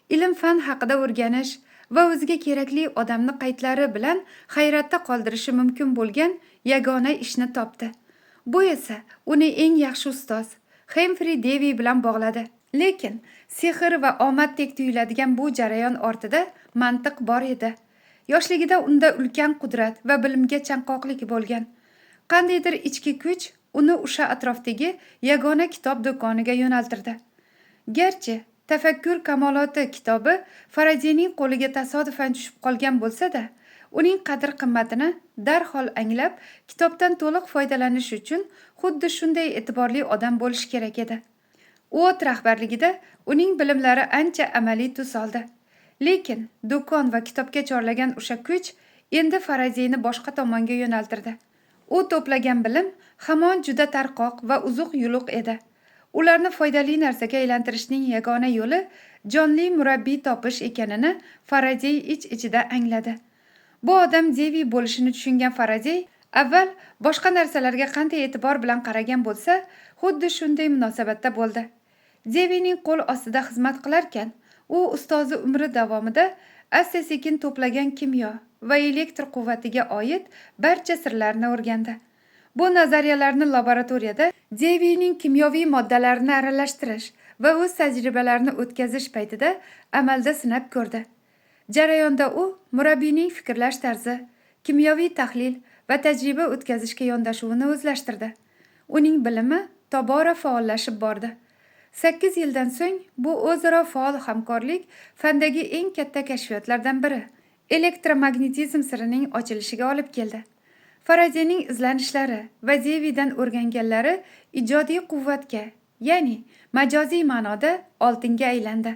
ilm-fan haqida o'rganish va o'ziga kerakli odamni qaydlari bilan hayratda qoldirishi mumkin bo'lgan yagona ishni topdi. Bu esa uni eng yaxshi ustoz Humphrey Davy bilan bog'ladi. Lekin sehr va omaddek tuyuladigan bu jarayon ortida mantiq bor edi. Yoshligida unda ulkan qudrat va bilimga chanqoqlik bo'lgan. Qandaydir ichki kuch uni o'sha atrofdagi yagona kitob do'koniga yo'naltirdi. Garchi Tafakkur kamoloti kitobi Faradayning qo'liga tasodifan tushib qolgan bo'lsa-da, uning qadr-qimmatini darhol anglab, kitobdan to'liq foydalanish uchun xuddi shunday e'tiborli odam bo'lish kerak edi. Uot rahbarligida uning bilimlari ancha amaliy tus oldi. Lekin do'kon va kitobga chorlagan o'sha kuch endi Faradayni boshqa tomonga yo'naltirdi. U to'plagan bilim hamon juda tarqoq va uzuq-yuluq edi. Ularni foydali narsaga aylantirishning yagona yo'li jonli murabbiy topish ekanini Faraday ich-ichida angladi. Bu odam Davy bo'lishini tushungan Faraday avval boshqa narsalarga qanday e'tibor bilan qaragan bo'lsa, xuddi shunday munosabatda bo'ldi. Davyning qo'l ostida xizmat qilarkan, u ustozi umri davomida asta-sekin to'plagan kimyo va elektr quvvatiga oid barcha sirlarni o'rgandi. Bu nazariyalarni laboratoriyada Davyning kimyoviy moddalarini aralashtirish va o'z tajribalarini o'tkazish paytida amalda sinab ko'rdi. Jarayonda u murabbiyning fikrlash tarzi, kimyoviy tahlil va tajriba o'tkazishga yondashuvini o'zlashtirdi. Uning bilimi tobora faollashib bordi. 8 yildan so'ng bu o'zaro faol hamkorlik fandagi eng katta kashfiyotlardan biri, elektromagnetizm sirining ochilishiga olib keldi. Faradayning izlanishlari va Davydan o'rganganlari ijodiy quvvatga, ya'ni majoziy ma'noda oltinga aylandi.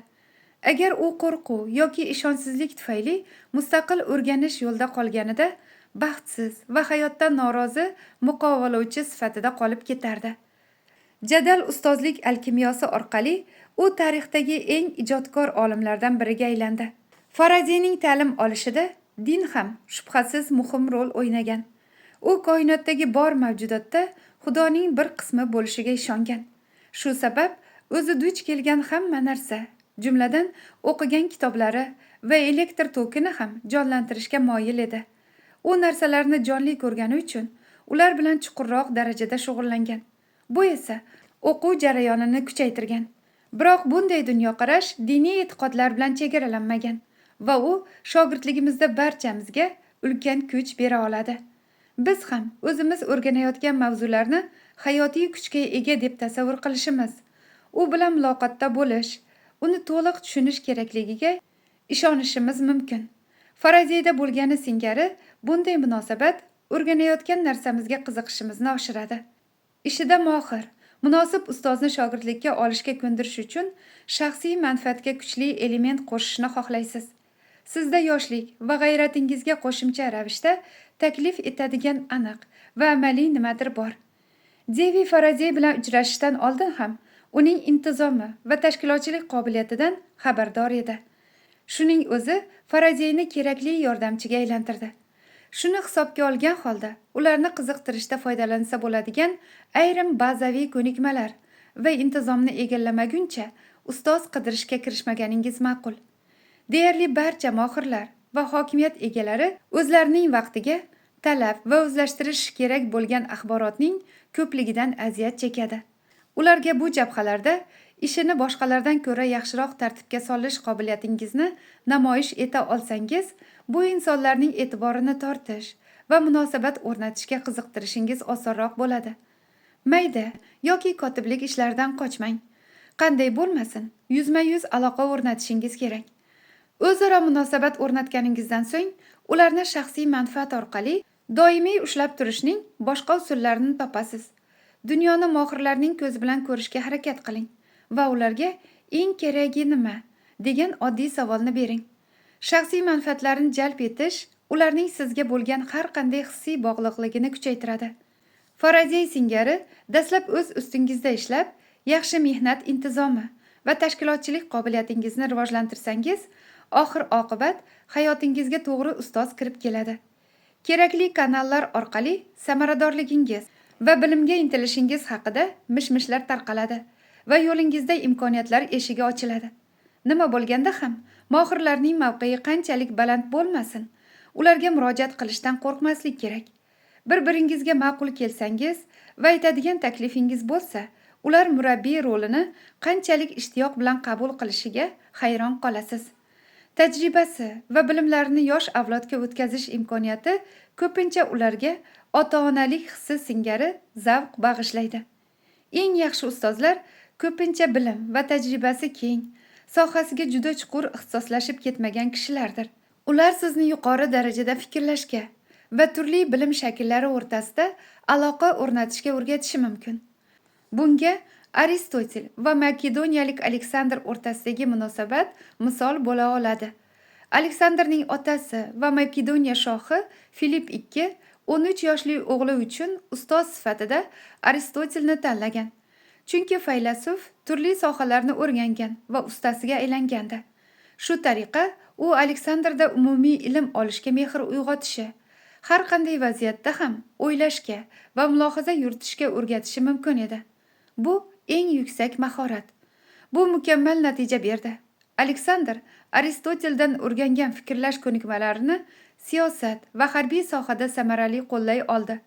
Agar u qo'rquv yoki ishonchsizlik tufayli mustaqil o'rganish yo'lida qolganida, baxtsiz va hayotdan norozi muqovalovchi sifatida qolib ketardi. Jadal ustozlik alkimiyosi orqali u tarixdagi eng ijodkor olimlardan biriga aylandi. Faradayning ta'lim olishida din ham shubhasiz muhim rol o'ynagan. U koinotdagi bor mavjudotda Xudoning bir qismi bo'lishiga ishongan. Shu sabab o'zi duch kelgan hamma narsa, jumladan o'qigan kitoblari va elektr tokini ham jonlantirishga moyil edi. U narsalarni jonli ko'rgani uchun ular bilan chuqurroq darajada shug'ullangan. Bu esa o'quv jarayonini kuchaytirgan. Biroq bunday dunyoqarash diniy e'tiqodlar bilan chegaralanmagan va u shogirdligimizda barchamizga ulkan kuch bera oladi. Biz ham o'zimiz o'rganayotgan mavzularni hayotiy kuchga ega deb tasavvur qilishimiz, u bilan muloqotda bo'lish, uni to'liq tushunish kerakligiga ishonishimiz mumkin. Faraziyda bo'lgani singari bunday munosabat o'rganayotgan narsamizga qiziqishimizni oshiradi. Ishida mohir, munosib ustozni shogirdlikka olishga ko'ndirish uchun shaxsiy manfaatga kuchli element qo'shishni xohlaysiz. Sizda yoshlik va g'ayratingizga qo'shimcha ravishda taklif etadigan aniq va amaliy nimadir bor. Devi Faraziy bilan uchrashishdan oldin ham uning intizomi va tashkilotchilik qobiliyatidan xabardor edi. Shuning o'zi Faraziyni kerakli yordamchiga aylantirdi. Shuni hisobga olgan holda ularni qiziqtirishda foydalansa bo'ladigan ayrim bazaviy ko'nikmalar va intizomni egallamaguncha ustoz qidirishga kirishmaganingiz ma'qul. Deyarli barcha mohirlar va hokimiyat egalari o'zlarining vaqtiga talab va o'zlashtirish kerak bo'lgan axborotning ko'pligidan aziyat chekadi. Ularga bu jabhalarda ishini boshqalardan ko'ra yaxshiroq tartibga solish qobiliyatingizni namoyish eta olsangiz, bu insonlarning e'tiborini tortish va munosabat o'rnatishga qiziqtirishingiz osonroq bo'ladi. Mayda yoki kotiblik ishlaridan qochmang. Qanday bo'lmasin, yuzma-yuz aloqa o'rnatishingiz kerak. O'zaro munosabat o'rnatganingizdan so'ng, ularni shaxsiy manfaat orqali doimiy ushlab turishning boshqa usullarini topasiz. Dunyoni mohirlarning ko'zi bilan ko'rishga harakat qiling va ularga eng keragi nima degan oddiy savolni bering. Shaxsiy manfaatlarini jalb etish ularning sizga bo'lgan har qanday hissiy bog'liqligini kuchaytiradi. Faraziy singari dastlab o'z ustingizda ishlab, yaxshi mehnat intizomi va tashkilotchilik qobiliyatingizni rivojlantirsangiz, oxir-oqibat hayotingizga to'g'ri ustoz kirib keladi. Kerakli kanallar orqali samaradorligingiz va bilimga intilishingiz haqida mish-mishlar tarqaladi va yo'lingizda imkoniyatlar eshigi ochiladi. Nima bo'lganda ham, mohirlarning mavqei qanchalik baland bo'lmasin, ularga murojaat qilishdan qo'rqmaslik kerak. Bir-biringizga ma'qul kelsangiz va aytadigan taklifingiz bo'lsa, ular murabbiy rolini qanchalik ishtiyoq bilan qabul qilishiga hayron qolasiz. Tajribasi va bilimlarini yosh avlodga o'tkazish imkoniyati ko'pincha ularga ota-onalik hissi singari zavq bag'ishlaydi. Eng yaxshi ustozlar ko'pincha bilim va tajribasi keng, sohasiga juda chuqur ixtisoslashib ketmagan kishilardir. Ular sizni yuqori darajada fikrlashga va turli bilim shakllari o'rtasida aloqa o'rnatishga o'rgatishi mumkin. Bunga Aristotel va makedoniyalik Aleksandr o'rtasidagi munosabat misol bo'la oladi. Aleksandrning otasi va Makedoniya shohi Filip II 13 yoshli o'g'li uchun ustoz sifatida Aristotelni tanlagan. Chunki faylasuf turli sohalarni o'rgangan va ustasiga aylangandi. Shu tariqa u Aleksandrda umumiy ilm olishga mehr uyg'otishi, har qanday vaziyatda ham o'ylashga va mulohaza yuritishga o'rgatishi mumkin edi. Bu eng yuksak mahorat. Bu mukammal natija berdi. Aleksandr Aristoteldan o'rgangan fikrlash ko'nikmalarini siyosat va harbiy sohada samarali qo'llay oldi.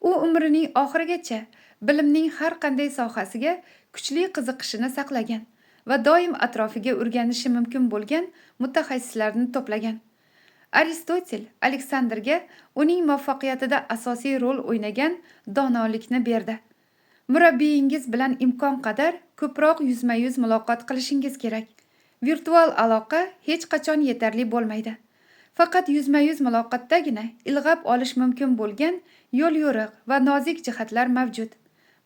U umrining oxirigacha bilimning har qanday sohasiga kuchli qiziqishini saqlagan va doim atrofiga o'rganishi mumkin bo'lgan mutaxassislarni to'plagan. Aristotel Aleksandrga uning muvaffaqiyatida asosiy rol o'ynagan donolikni berdi. Murabbiyingiz bilan imkon qadar ko'proq yuzma-yuz muloqot qilishingiz kerak. Virtual aloqa hech qachon yetarli bo'lmaydi. Faqat yuzma-yuz muloqotdagina ilg'ab olish mumkin bo'lgan yo'l-yo'riq va nozik jihatlar mavjud.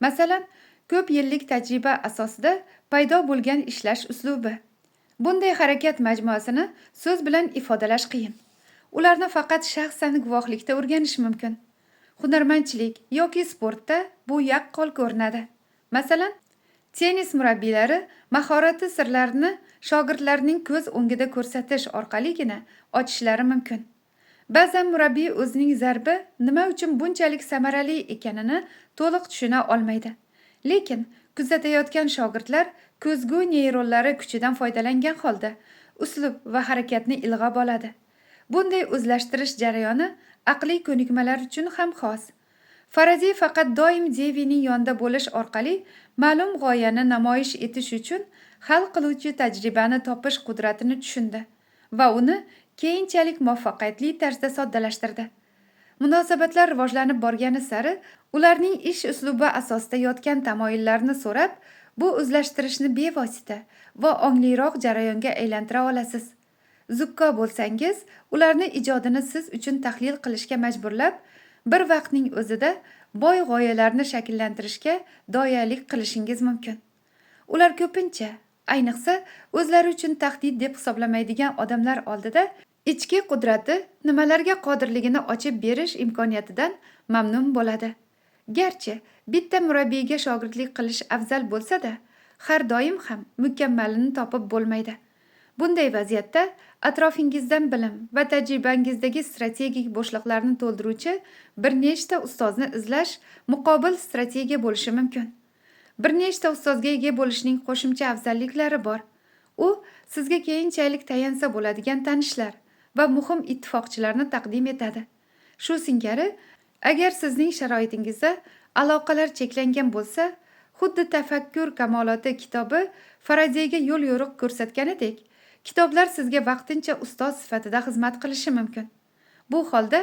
Masalan, ko'p yillik tajriba asosida paydo bo'lgan ishlash uslubi. Bunday harakat majmuasini so'z bilan ifodalash qiyin. Ularni faqat shaxsan guvohlikda o'rganish mumkin. Hunarmandchilik yoki sportda bu yaqqol ko'rinadi. Masalan, tennis murabbiylari mahorati sirlarini shogirdlarining ko'z o'ngida ko'rsatish orqaligina ochishlari mumkin. Ba'zan murabbiy o'zining zarbi nima uchun bunchalik samarali ekanini to'liq tushuna olmaydi. Lekin kuzatayotgan shogirdlar ko'zgu neyronlari kuchidan foydalangan holda uslub va harakatni ilg'ab oladi. Bunday o'zlashtirish jarayoni aqliy ko'nikmalar uchun ham xos. Faraziy faqat doim Devining yonida bo'lish orqali ma'lum g'oyani namoyish etish uchun hal qiluvchi tajribani topish qudratini tushundi va uni keyinchalik muvaffaqiyatli tarzda soddalashtirdi. Munosabatlar rivojlanib borgani sari ularning ish uslubi asosida yotgan tamoyillarni so'rab, bu o'zlashtirishni bevosita va ongliroq jarayonga aylantira olasiz. Zukko bo'lsangiz, ularni ijodini siz uchun tahlil qilishga majburlab, bir vaqtning o'zida boy g'oyalarni shakllantirishga doyalik qilishingiz mumkin. Ular ko'pincha, ayniqsa o'zlari uchun tahdid deb hisoblamaydigan odamlar oldida ichki qudrati nimalarga qodirligini ochib berish imkoniyatidan mamnun bo'ladi. Garchi bitta murabbiyga shogirdlik qilish afzal bo'lsa-da, har doim ham mukammalini topib bo'lmaydi. Bunday vaziyatda atrofingizdan bilim va tajribangizdagi strategik bo'shliqlarni to'ldiruvchi bir nechta ustozni izlash muqobil strategiya bo'lishi mumkin. Bir nechta ustozga ega bo'lishning qo'shimcha afzalliklari bor. U sizga keyinchalik tayansa bo'ladigan tanishlar va muhim ittifoqchilarni taqdim etadi. Shu singari, agar sizning sharoitingizda aloqalar cheklangan bo'lsa, xuddi Tafakkur kamoloti kitobi Faraziyga yo'l yo'riq ko'rsatganidek, kitoblar sizga vaqtincha ustoz sifatida xizmat qilishi mumkin. Bu holda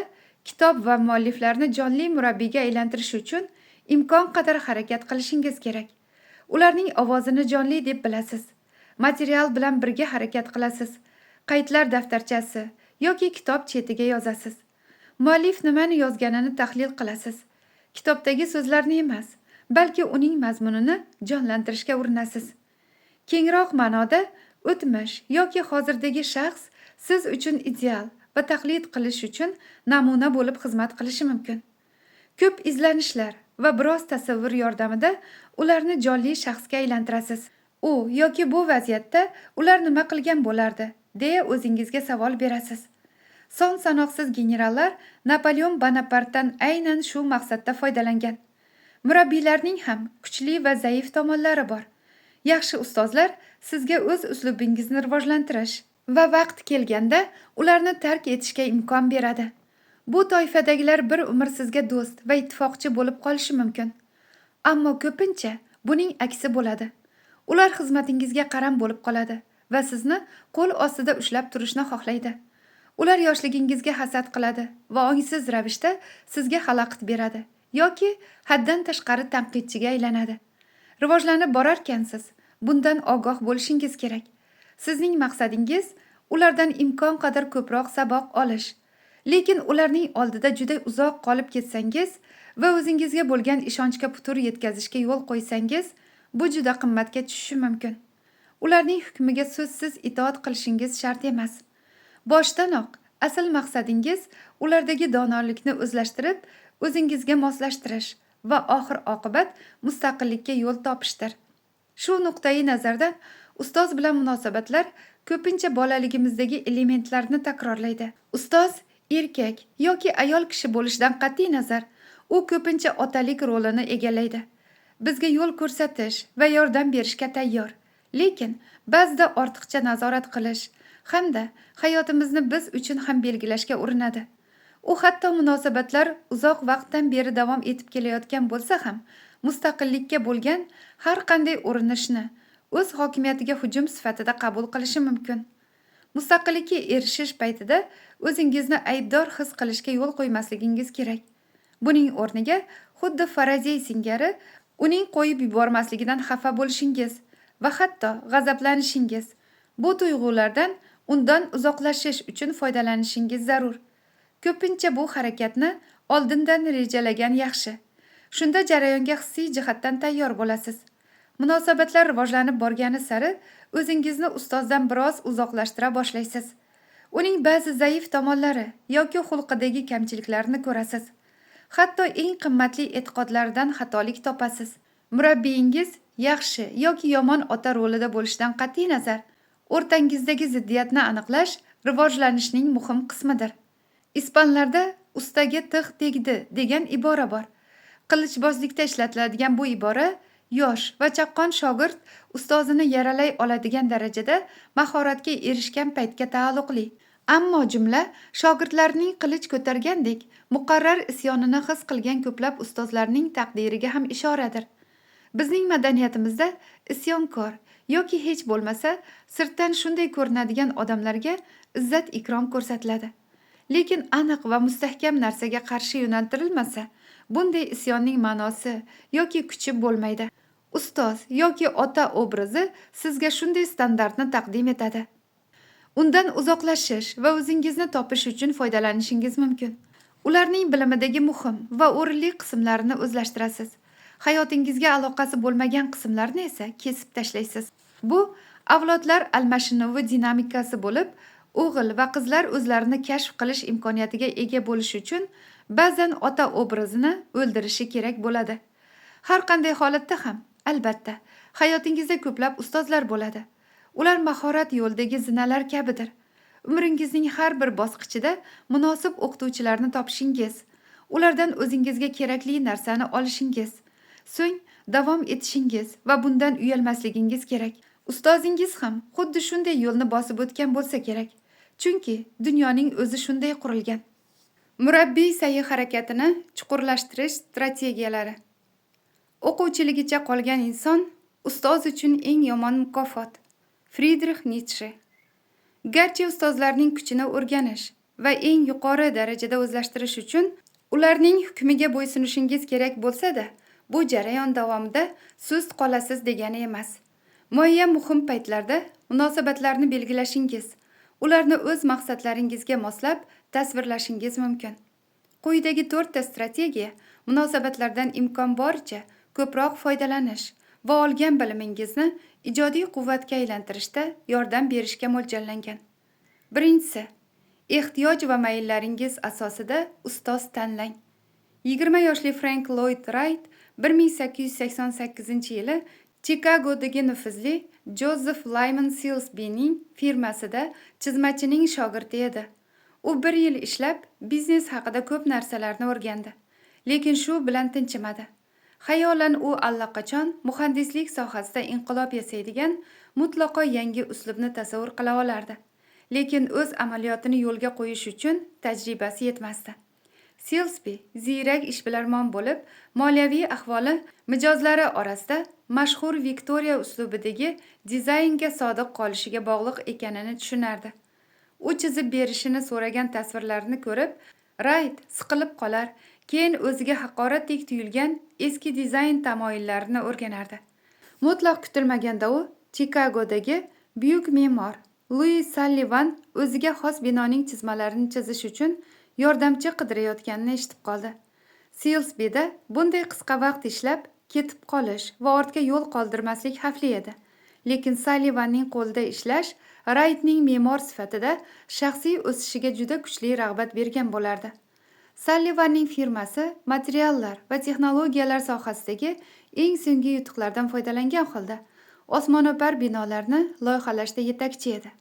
kitob va mualliflarni jonli murabbiyga aylantirish uchun imkon qadar harakat qilishingiz kerak. Ularning ovozini jonli deb bilasiz. Material bilan birga harakat qilasiz. Qaydlar daftarchasi yoki kitob chetiga yozasiz. Muallif nimani yozganini tahlil qilasiz. Kitobdagi so'zlarni emas, balki uning mazmunini jonlantirishga urinasiz. Kengroq ma'noda o'tmish yoki hozirdagi shaxs siz uchun ideal va taqlid qilish uchun namuna bo'lib xizmat qilishi mumkin. Ko'p izlanishlar va biroz tasavvur yordamida ularni jonli shaxsga aylantirasiz. U yoki bu vaziyatda ular nima qilgan bo'lardi, deya o'zingizga savol berasiz. Son sanoqsiz generallar Napoleon Bonapartdan aynan shu maqsadda foydalangan. Murabbiylarning ham kuchli va zaif tomonlari bor. Yaxshi ustozlar sizga o'z uslubingizni rivojlantirish va vaqt kelganda ularni tark etishga imkon beradi. Bu toifadagilar bir umr sizga do'st va ittifoqchi bo'lib qolishi mumkin. Ammo ko'pincha buning aksi bo'ladi. Ular xizmatingizga qaram bo'lib qoladi va sizni qo'l ostida ushlab turishni xohlaydi. Ular yoshligingizga hasad qiladi va ongsiz ravishda sizga xalaqit beradi yoki haddan tashqari tanqidchiga aylanadi. Rivojlanib borarkansiz, bundan ogoh bo'lishingiz kerak. Sizning maqsadingiz ulardan imkon qadar ko'proq saboq olish. Lekin ularning oldida juda uzoq qolib ketsangiz va o'zingizga bo'lgan ishonchga putur yetkazishga yo'l qo'ysangiz, bu juda qimmatga tushishi mumkin. Ularning hukmiga so'zsiz itoat qilishingiz shart emas. Boshdanoq asl maqsadingiz ulardagi donolikni o'zlashtirib, o'zingizga moslashtirish va oxir-oqibat mustaqillikka yo'l topishdir. Shu nuqtai nazardan ustoz bilan munosabatlar ko'pincha bolaligimizdagi elementlarni takrorlaydi. Ustoz erkak yoki ayol kishi bo'lishidan qat'iy nazar, u ko'pincha otalik rolini egallaydi. Bizga yo'l ko'rsatish va yordam berishga tayyor, lekin ba'zida ortiqcha nazorat qilish hamda hayotimizni biz uchun ham belgilashga urinadi. U hatto munosabatlar uzoq vaqtdan beri davom etib kelayotgan bo'lsa ham, mustaqillikka bo'lgan har qanday urinishni o'z hokimiyatiga hujum sifatida qabul qilishi mumkin. Mustaqillikka erishish paytida o'zingizni aybdor his qilishga yo'l qo'ymasligingiz kerak. Buning o'rniga xuddi Faraziy singari uning qo'yib yubormasligidan xafa bo'lishingiz va hatto g'azablanishingiz, bu tuyg'ulardan undan uzoqlashish uchun foydalanishingiz zarur. Ko'pincha bu harakatni oldindan rejalagan yaxshi. Shunda jarayonga hissiy jihatdan tayyor bo'lasiz. Munosabatlar rivojlanib borgani sari o'zingizni ustozdan biroz uzoqlashtira boshlaysiz. Uning ba'zi zaif tomonlari yoki xulqidagi kamchiliklarini ko'rasiz. Hatto eng qimmatli e'tiqodlaridan xatolik topasiz. Murabbiyingiz yaxshi yoki yomon ota rolida bo'lishidan qat'iy nazar, o'rtangizdagi ziddiyatni aniqlash rivojlanishning muhim qismidir. Ispanlarda ustaga tig' tegdi degan ibora bor. Qilichbozlikda ishlatiladigan bu ibora yosh va chaqqon shogird ustozini yaralay oladigan darajada mahoratga erishgan paytga taalluqli. Ammo jumla shogirdlarning qilich ko'targandek muqarrar isyonini his qilgan ko'plab ustozlarning taqdiriga ham ishoradir. Bizning madaniyatimizda isyonkor yoki hech bo'lmasa sirtdan shunday ko'rinadigan odamlarga izzat ikrom ko'rsatiladi. Lekin aniq va mustahkam narsaga qarshi yo'naltirilmasa, bunday isyonning ma'nosi yoki kuchi bo'lmaydi. Ustoz yoki ota obrazi sizga shunday standartni taqdim etadi. Undan uzoqlashish va o'zingizni topish uchun foydalanishingiz mumkin. Ularning bilimidagi muhim va o'rinli qismlarini o'zlashtirasiz. Hayotingizga aloqasi bo'lmagan qismlarni esa kesib tashlaysiz. Bu avlodlar almashinuvi dinamikasi bo'lib, o'g'il va qizlar o'zlarini kashf qilish imkoniyatiga ega bo'lish uchun ba'zan ota obrazini o'ldirishi kerak bo'ladi. Har qanday holatda ham, albatta, hayotingizda ko'plab ustozlar bo'ladi. Ular mahorat yo'lidagi zinalar kabidir. Umringizning har bir bosqichida munosib o'qituvchilarni topishingiz, ulardan o'zingizga kerakli narsani olishingiz, so'ng davom etishingiz va bundan uyalmasligingiz kerak. Ustozingiz ham xuddi shunday yo'lni bosib o'tgan bo'lsa kerak. Chunki dunyoning o'zi shunday qurilgan. Murabbiy sa'yi harakatini chuqurlashtirish strategiyalari. O'quvchiligicha qolgan inson ustoz uchun eng yomon mukofot. Friedrich Nietzsche. Garchi ustozlarning kuchini o'rganish va eng yuqori darajada o'zlashtirish uchun ularning hukmiga bo'ysunishingiz kerak bo'lsa-da, bu jarayon davomida sust qolasiz degani emas. Muayyan muhim paytlarda munosabatlarni belgilashingiz, ularni o'z maqsadlaringizga moslab tasvirlashingiz mumkin. Quyidagi 4 ta strategiya munosabatlardan imkon boricha ko'proq foydalanish va olgan bilimingizni ijodiy quvvatga aylantirishda yordam berishga mo'ljallangan. Birinchisi, ehtiyoj va mayllaringiz asosida ustoz tanlang. 20 yoshli Frank Lloyd Wright 1888-yili Chikagodagi nufuzli Joseph Lyman Silsby'ning firmasida chizmachining shogirdi edi. U 1 yil ishlab biznes haqida ko'p narsalarni o'rgandi. Lekin shu bilan tinchimadi. Xayolan u allaqachon muhandislik sohasida inqilob yasaydigan mutlaqo yangi uslubni tasavvur qila olardi. Lekin o'z amaliyotini yo'lga qo'yish uchun tajribasi yetmasdi. Silsby ziyrak ishbilarmon bo'lib, moliyaviy ahvoli mijozlari orasida mashhur Viktoriya uslubidagi dizaynga sodiq qolishiga bog'liq ekanini tushunardi. U chizib berishini so'ragan tasvirlarni ko'rib, Wright siqilib qolar, keyin o'ziga haqoratdek tuyulgan eski dizayn tamoyillarini o'rganardi. Mutlaq kutilmaganda u Chikagodagi buyuk me'mor Louis Sullivan o'ziga xos binoning chizmalarini chizish uchun yordamchi qidirayotganini eshitib qoldi. Silsby'da bunday qisqa vaqt ishlab ketib qolish va ortga yo'l qoldirmaslik xavfli edi. Lekin Sullivanning qo'lida ishlash Wrightning me'mor sifatida shaxsiy o'sishiga juda kuchli rag'bat bergan bo'lardi. Sullivanning firmasi materiallar va texnologiyalar sohasidagi eng so'nggi yutuqlardan foydalangan holda osmono'par binolarni loyihalashda yetakchi edi.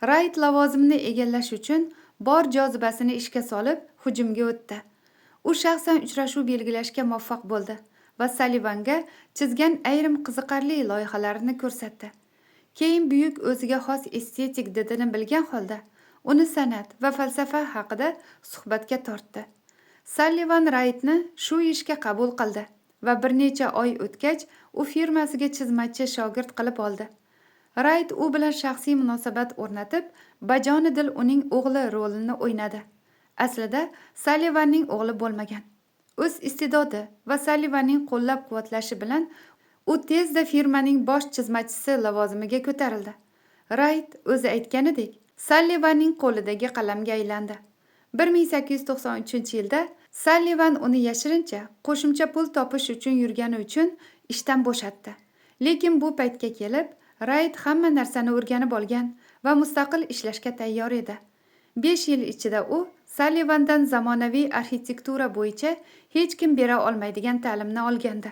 Wright lavozimni egallash uchun bor jozibasini ishga solib hujumga o'tdi. U shaxsan uchrashuv belgilashga muvaffaq bo'ldi va Sullivanga chizgan ayrim qiziqarli loyihalarini ko'rsatdi. Keyin buyuk o'ziga xos estetik didini bilgan holda uni san'at va falsafa haqida suhbatga tortdi. Sullivan Wrightni shu ishga qabul qildi va bir necha oy o'tgach u firmasiga chizmachi shogird qilib oldi. Wright u bilan shaxsiy munosabat o'rnatib, bajonidil uning o'g'li rolini o'ynadi. Aslida Sullivanning o'g'li bo'lmagan. O'z istedodi va Sullivanning qo'llab-quvvatlashi bilan u tezda firmaning bosh chizmachisi lavozimiga ko'tarildi. Wright o'zi aytganidek, Sullivanning qo'lidagi qalamga aylandi. 1893-yilda Sullivan uni yashirincha qo'shimcha pul topish uchun yurgani uchun ishdan bo'shatdi. Lekin bu paytga kelib, Wright hamma narsani o'rganib olgan va mustaqil ishlashga tayyor edi. 5 yil ichida u Sullivandan zamonaviy arxitektura bo'yicha hech kim bera olmaydigan ta'limni olgandi.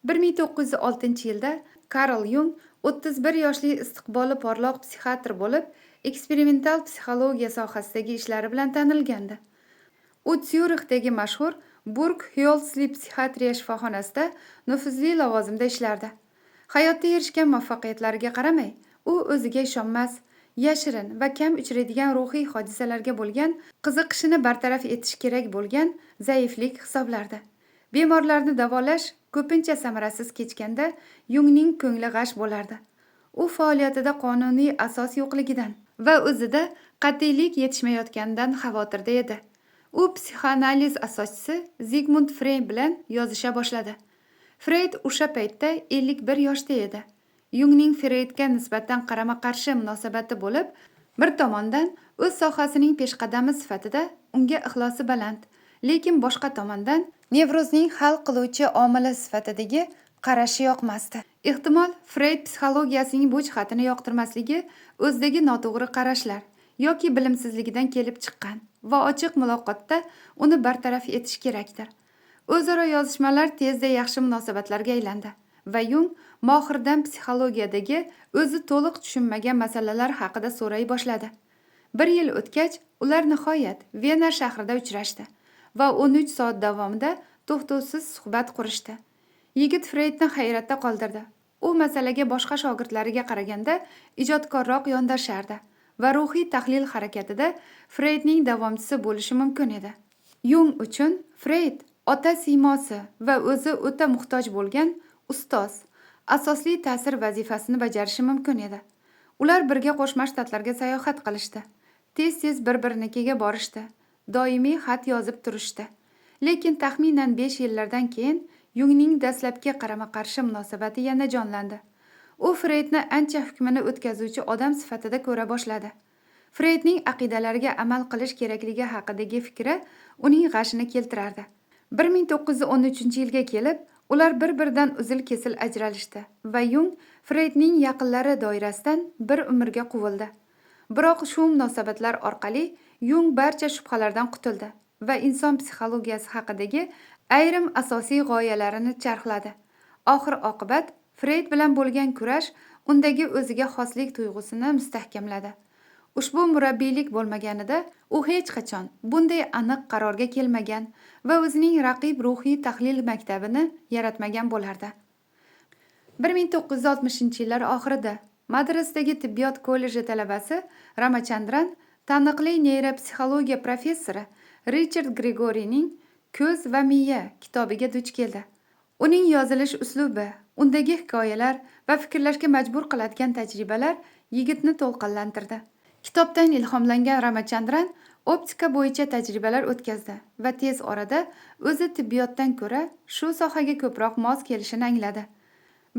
1906-yilda Karl Jung 31 yoshli istiqboli porloq psixiatr bo'lib, eksperimental psixologiya sohasidagi ishlari bilan tanilgandi. U Syurixdagi mashhur Burg Hölzli psixiatriya shifoxonasida nufuzli lavozimda ishlardi. Hayotda erishgan muvaffaqiyatlariga qaramay, u o'ziga ishonmas, yashirin va kam uchraydigan ruhiy hodisalarga bo'lgan qiziqishini bartaraf etish kerak bo'lgan zaiflik hisoblardi. Bemorlarni davolash ko'pincha samarasiz kechganda Jungning ko'ngli g'ash bo'lardi. U faoliyatida qonuniy asos yo'qligidan va o'zida qat'iylik yetishmayotganidan xavotirda edi. U psixoanaliz asoschisi Zigmund Freyd bilan yozisha boshladi. Freyd o'sha paytda 51 yoshda edi. Jungning Freydga nisbatan qarama-qarshi munosabati bo'lib, bir tomondan o'z sohasining peshqadami sifatida unga ixlosi baland, lekin boshqa tomondan nevrozning hal qiluvchi omili sifatidagi qarashi yoqmasdi. Ehtimol Freyd psixologiyasining bu jihatini yoqtirmasligi o'zidagi noto'g'ri qarashlar yoki bilimsizligidan kelib chiqqan va ochiq muloqotda uni bartaraf etish kerakdir. O'zaro yozishmalar tezda yaxshi munosabatlarga aylandi va Jung mohirdan psixologiyadagi o'zi to'liq tushunmagan masalalar haqida so'ray boshladi. Bir yil o'tgach, ular nihoyat Vena shahrida uchrashdi va 13 soat davomida to'xtovsiz suhbat qurishdi. Yigit Freydni hayratda qoldirdi. U masalaga boshqa shogirdlariga qaraganda ijodkorroq yondashardi va ruhiy tahlil harakatida Freydning davomchisi bo'lishi mumkin edi. Jung uchun Freyd ota siymosi va o'zi o'ta muhtoj bo'lgan ustoz asosli ta'sir vazifasini bajarishi mumkin edi. Ular birga Qo'shma Shtatlarga sayohat qilishdi. Tez-tez bir-birinikiga borishdi. Doimiy xat yozib turishdi. Lekin taxminan 5 yillardan keyin Jungning dastlabki qarama-qarshi munosabati yana jonlandi. U Freydni ancha hukmini o'tkazuvchi odam sifatida ko'ra boshladi. Freydning aqidalariga amal qilish kerakligi haqidagi fikri uning g'ashini keltirardi. 1913-yilga kelib, ular bir-biridan uzil-kesil ajralishdi va Jung Freydning yaqinlari doirasidan bir umrga quvildi. Biroq shu munosabatlar orqali Jung barcha shubhalardan qutuldi va inson psixologiyasi haqidagi ayrim asosiy g'oyalarini charhladi. Oxir-oqibat Freyd bilan bo'lgan kurash undagi o'ziga xoslik tuyg'usini mustahkamladi. Ushbu murabbiylik bo'lmaganida u hech qachon bunday aniq qarorga kelmagan va o'zining raqib ruhiy tahlil maktabini yaratmagan bo'lardi. 1960-yillar oxirida madrasadagi tibbiyot kolleji talabasi Ramachandran taniqli neyropsixologiya professori Richard Grigoriyning Ko'z va miya kitobiga duch keldi. Uning yozilish uslubi, undagi hikoyalar va fikrlashga majbur qiladigan tajribalar yigitni to'lqinlantirdi. Kitobdan ilhomlangan Ramachandran optika bo'yicha tajribalar o'tkazdi va tez orada o'zi tibbiyotdan ko'ra shu sohaga ko'proq mos kelishini angladi.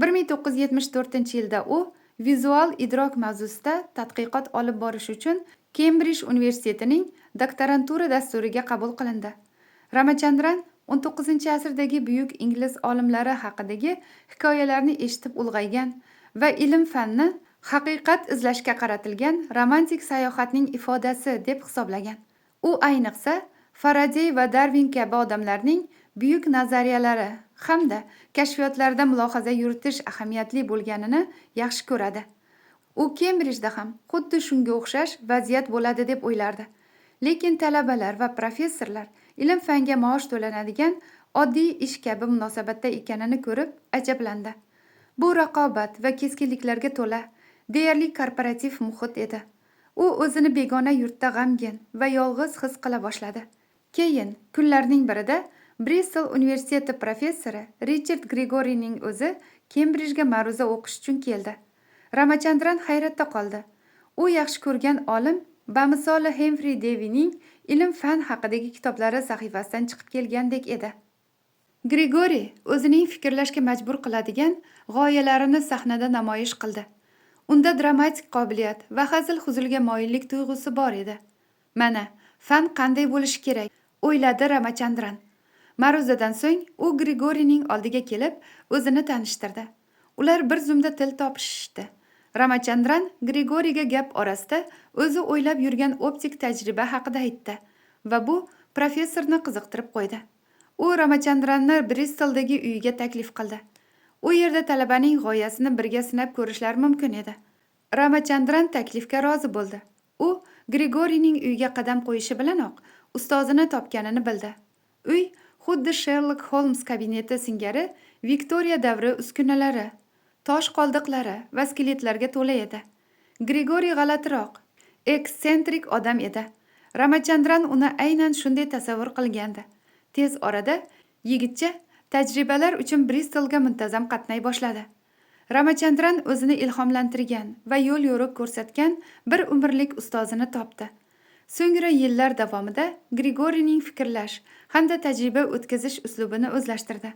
1974-yilda u vizual idrok mavzusida tadqiqot olib borish uchun Kembrij universitetining doktorantura dasturiga qabul qilindi. Ramachandran 19-asrdagi buyuk ingliz olimlari haqidagi hikoyalarni eshitib ulg'aygan va ilm-fanni haqiqat izlashga qaratilgan romantik sayohatning ifodasi deb hisoblagan. U ayniqsa Faraday va Darwin kabi odamlarning buyuk nazariyalari hamda kashfiyotlarida mulohaza yuritish ahamiyatli bo'lganini yaxshi ko'radi. U Kembrijda ham xuddi shunga o'xshash vaziyat bo'ladi deb o'ylardi. Lekin talabalar va professorlar ilm-fanga maosh to'lanadigan oddiy ish kabi munosabatda ekanini ko'rib ajablandi. Bu raqobat va keskinliklarga to'la, deyarli korporativ muhit edi. U o'zini begona yurtda g'amgin va yolg'iz his qila boshladi. Keyin kunlarning birida Bristol universiteti professori Richard Grigoriyning o'zi Kembrijga ma'ruza o'qish uchun keldi. Ramachandran hayratda qoldi. U yaxshi ko'rgan olim bamisoli Henry Davy'ning ilm-fan haqidagi kitoblari sahifasidan chiqib kelgandek edi. Grigoriy o'zining fikrlashga majbur qiladigan g'oyalarini sahnada namoyish qildi. Unda dramatik qobiliyat va hazil-huzulga moyillik tuyg'usi bor edi. Mana, fan qanday bo'lishi kerak, o'yladi Ramachandran. Ma'ruzadan so'ng u Grigoriyning oldiga kelib, o'zini tanishtirdi. Ular bir zumda til topishishdi. Ramachandran Grigoriyga gap orasida o'zi o'ylab yurgan optik tajriba haqida aytdi va bu professorni qiziqtirib qo'ydi. U Ramachandranni Bristoldagi uyiga taklif qildi. U yerda talabaning g'oyasini birga sinab ko'rishlari mumkin edi. Ramachandran taklifga rozi bo'ldi. U Grigoriyning uyiga qadam qo'yishi bilanoq ustozini topganini bildi. Uy xuddi Sherlock Holmes kabineti singari Viktoriya davri uskunalari, tosh qoldiqlari va skeletlarga to'la edi. Grigoriy g'alatiroq, eksentrik odam edi. Ramachandran uni aynan shunday tasavvur qilgandi. Tez orada yigitcha tajribalar uchun Bristolga muntazam qatnay boshladi. Ramachandran o'zini ilhomlantirgan va yo'l yo'riq ko'rsatgan bir umrlik ustozini topdi. So'ngra yillar davomida Grigoriyning fikrlash hamda tajriba o'tkazish uslubini o'zlashtirdi.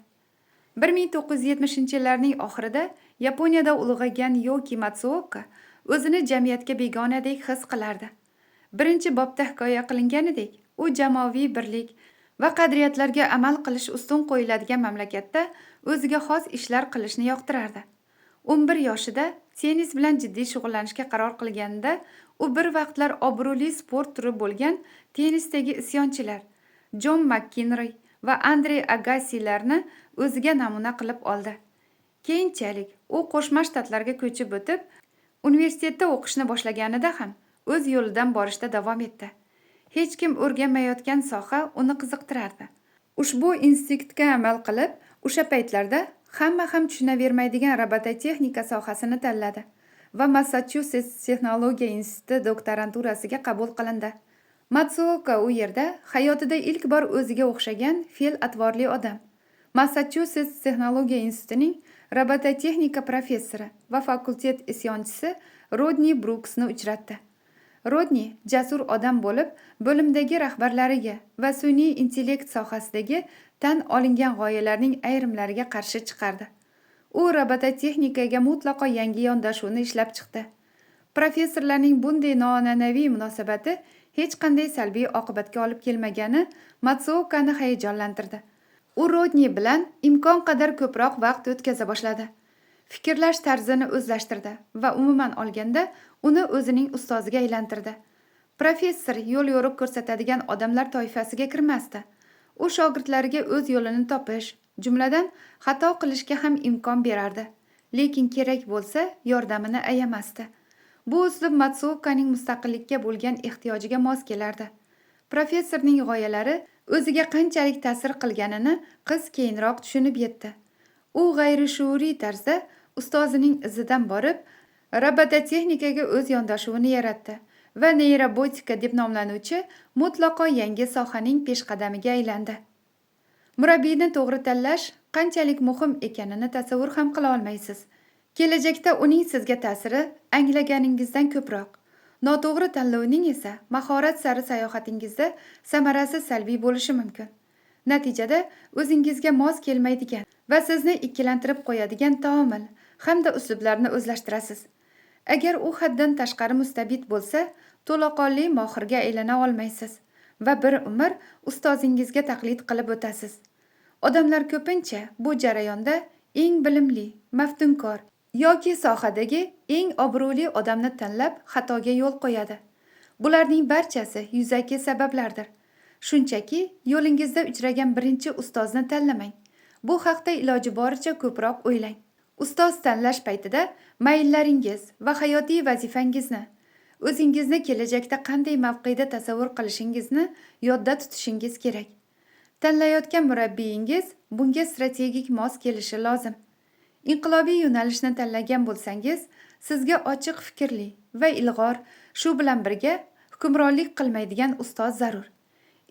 1970-yillarning oxirida Yaponiyada ulg'aygan Yoki Matsuoka o'zini jamiyatga begonadek his qilardi. Birinchi bobda hikoya qilinganidek, u jamoaviy birlik va qadriyatlarga amal qilish ustun qo'yiladigan mamlakatda o'ziga xos ishlar qilishni yoqtirardi. 11 yoshida tennis bilan jiddiy shug'ullanishga qaror qilganida, u bir vaqtlar obro'li sport turi bo'lgan tennisdagi isyonchilar Jon McEnroy va Andrey Agassilarni o'ziga namuna qilib oldi. Keyinchalik u Qo'shma Shtatlarga ko'chib o'tib, universitetda o'qishni boshlaganida ham o'z yo'lidan borishda davom etdi. Hech kim o'rganmayotgan soha uni qiziqtirardi. Ushbu instinktga amal qilib, o'sha paytlarda hamma ham tushunavermaydigan robototexnika sohasini tanladi va Massachusets texnologiya instituti doktoranturasiga qabul qilindi. Matsuoka u yerda hayotida ilk bor o'ziga o'xshagan fe'l-atvorli odam, Massachusets texnologiya institutining robototexnika professori va fakultet isyonchisi Rodni Bruksni uchratdi. Rodni jasur odam bo'lib, bo'limdagi rahbarlariga va sun'iy intellekt sohasidagi tan olingan g'oyalarning ayrimlariga qarshi chiqardi. U robototexnikaga mutlaqo yangi yondashuvni ishlab chiqdi. Professorlarning bunday noan'anaviy munosabati hech qanday salbiy oqibatga olib kelmagani Matsuokani hayajonlantirdi. U Rodni bilan imkon qadar ko'proq vaqt o'tkaza boshladi. Fikrlash tarzini o'zlashtirdi va umuman olganda uni o'zining ustoziga aylantirdi. Professor yo'l yo'riq ko'rsatadigan odamlar toifasiga kirmasdi. U shogirdlariga o'z yo'lini topish, jumladan xato qilishga ham imkon berardi, lekin kerak bo'lsa yordamini ayamasdi. Bu uslub Matsuokaning mustaqillikka bo'lgan ehtiyojiga mos kelardi. Professorning g'oyalari o'ziga qanchalik ta'sir qilganini qiz keyinroq tushunib yetdi. U g'ayrishuuriy tarzda ustozining izidan borib, robototexnikaga o'z yondashuvini yaratdi va neyrobotika deb nomlanuvchi mutlaqo yangi sohaning peshqadamiga aylandi. Murabbiyni to'g'ri tanlash qanchalik muhim ekanini tasavvur ham qila olmaysiz. Kelajakda uning sizga ta'siri anglaganingizdan ko'proq. Noto'g'ri tanlovning esa mahorat sari sayohatingizda samarasi salbiy bo'lishi mumkin. Natijada o'zingizga mos kelmaydigan va sizni ikkilantirib qo'yadigan taomil hamda uslublarni o'zlashtirasiz. Agar u haddan tashqari mustabid bo'lsa, to'laqonli mohirga aylana olmaysiz va bir umr ustozingizga taqlid qilib o'tasiz. Odamlar ko'pincha bu jarayonda eng bilimli, maftunkor yoki sohadagi eng obro'li odamni tanlab xatoga yo'l qo'yadi. Bularning barchasi yuzaki sabablardir. Shunchaki yo'lingizda uchragan birinchi ustozni tanlamang. Bu haqda iloji boricha ko'proq o'ylang. Ustoz tanlash paytida mayllaringiz va hayotiy vazifangizni, o'zingizni kelajakda qanday mavqeda tasavvur qilishingizni yodda tutishingiz kerak. Tanlayotgan murabbiyingiz bunga strategik mos kelishi lozim. Inqilobiy yo'nalishni tanlagan bo'lsangiz, sizga ochiq fikrli va ilg'or, shu bilan birga hukmronlik qilmaydigan ustoz zarur.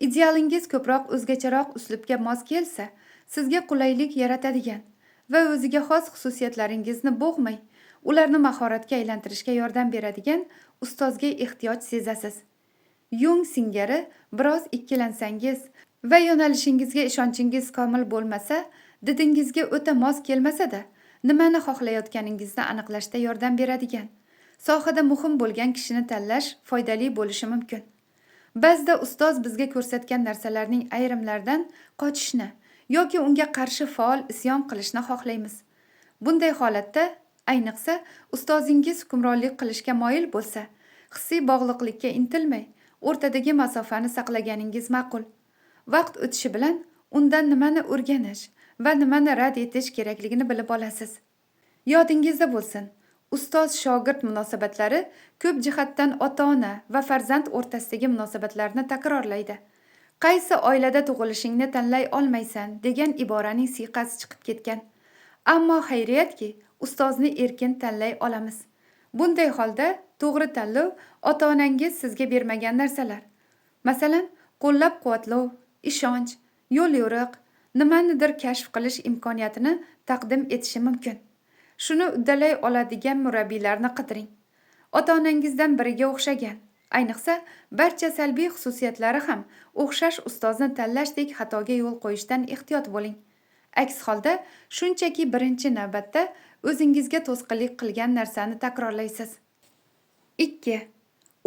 Idealingiz ko'proq o'zgacharoq uslubga mos kelsa, sizga qulaylik yaratadigan va o'ziga xos xususiyatlaringizni bo'g'may, ularni mahoratga aylantirishga yordam beradigan ustozga ehtiyoj sezasiz. Yung singari biroz ikkilansangiz va yo'nalishingizga ishonchingiz komil bo'lmasa, didingizga o'ta mos kelmasa-da, nimani xohlayotganingizni aniqlashda yordam beradigan, sohada muhim bo'lgan kishini tanlash foydali bo'lishi mumkin. Ba'zida ustoz bizga ko'rsatgan narsalarning ayrimlaridan qochishni yoki unga qarshi faol isyon qilishni xohlaymiz. Bunday holatda, ayniqsa, ustozingiz hukmronlik qilishga moyil bo'lsa, hissiy bog'liqlikka intilmay, o'rtadagi masofani saqlaganingiz ma'qul. Vaqt o'tishi bilan undan nimani o'rganish va nimani rad etish kerakligini bilib olasiz. Yodingizda bo'lsin, ustoz-shogird munosabatlari ko'p jihatdan ota-ona va farzand o'rtasidagi munosabatlarni takrorlaydi. Qaysi oilada tug'ilishingni tanlay olmaysan degan iboraning siyqasi chiqib ketgan. Ammo xayriyatki, ustozni erkin tanlay olamiz. Bunday holda to'g'ri tanlov ota-onangiz sizga bermagan narsalar. Masalan, qo'llab-quvvatlov, ishonch, yo'l-yo'riq, nimanidir kashf qilish imkoniyatini taqdim etishi mumkin. Shuni uddalay oladigan murabbiylarni qidiring. Ota-onangizdan biriga o'xshagan, ayniqsa barcha salbiy xususiyatlari ham o'xshash ustozni tanlashdek xatoga yo'l qo'yishdan ehtiyot bo'ling. Aks holda shunchaki birinchi navbatda o'zingizga to'sqinlik qilgan narsani takrorlaysiz. 2.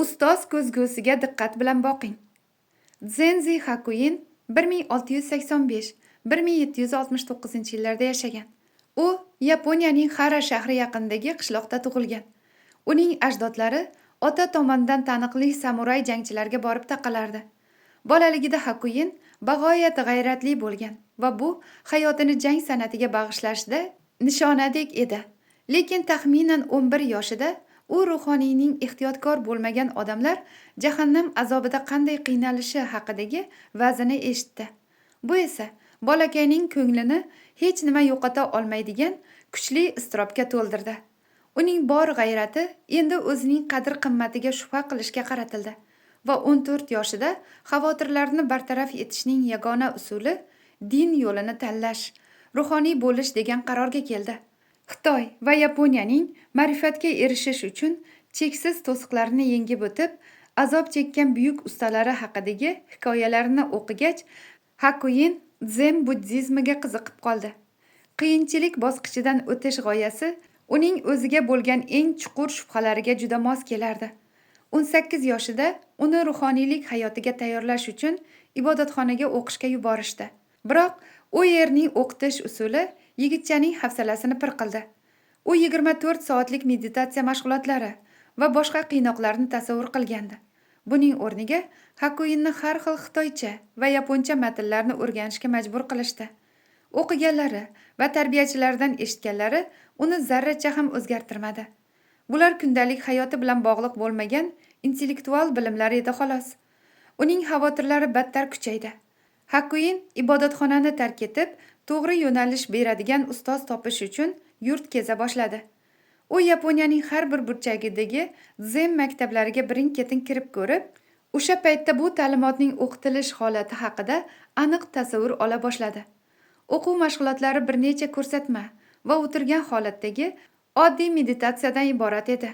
Ustoz ko'zgusiga diqqat bilan boqing. Zenzi Hakuin 1685-1769 yillarda yashagan. U Yaponiyaning Hara shahri yaqinidagi qishloqda tug'ilgan. Uning ajdodlari ota tomonidan taniqli samuray jangchilarga borib taqalardi. Bolaligida Hakuin bag'oyat g'ayratli bo'lgan va bu hayotini jang san'atiga bag'ishlashda nishonadek edi. Lekin taxminan 11 yoshida u ruhoniyning ehtiyotkor bo'lmagan odamlar jahannam azobida qanday qiynalishi haqidagi va'zini eshitdi. Bu esa bolakayning ko'nglini hech nima yo'qota olmaydigan kuchli iztirobga to'ldirdi. Uning bor g'ayrati endi o'zining qadr-qimmatiga shubha qilishga qaratildi va 14 yoshida xavotirlarni bartaraf etishning yagona usuli din yo'lini tanlash, ruhoniy bo'lish degan qarorga keldi. Xitoy va Yaponiyaning ma'rifatga erishish uchun cheksiz to'siqlarni yengib o'tib, azob chekkan buyuk ustalari haqidagi hikoyalarini o'qigach, Hakuin Zen buddizmiga qiziqib qoldi. Qiyinchilik bosqichidan o'tish g'oyasi uning o'ziga bo'lgan eng chuqur shubhalariga juda mos kelardi. 18 yoshida uni ruhoniylik hayotiga tayyorlash uchun ibodatxonaga o'qishga yuborishdi. Biroq u yerning o'qitish usuli yigitchaning hafsalasini pir qildi. U 24 soatlik meditatsiya mashg'ulotlari va boshqa qiynoqlarni tasavvur qilgandi. Buning o'rniga Hakuinni har xil xitoycha va yaponcha matnlarni o'rganishga majbur qilishdi. O'qiganlari va tarbiyachilaridan eshitganlari uni zarracha ham o'zgartirmadi. Bular kundalik hayoti bilan bog'liq bo'lmagan intellektual bilimlar edi xolos. Uning xavotirlari battar kuchaydi. Hakuin ibodatxonani tark etib, to'g'ri yo'nalish beradigan ustoz topish uchun yurt keza boshladi. U Yaponiyaning har bir burchagidagi Zen maktablariga birin-ketin kirib ko'rib, o'sha paytda bu ta'limotning o'qitilish holati haqida aniq tasavvur ola boshladi. O'quv mashg'ulotlari bir necha ko'rsatma va o'tirgan holatdagi oddiy meditatsiyadan iborat edi.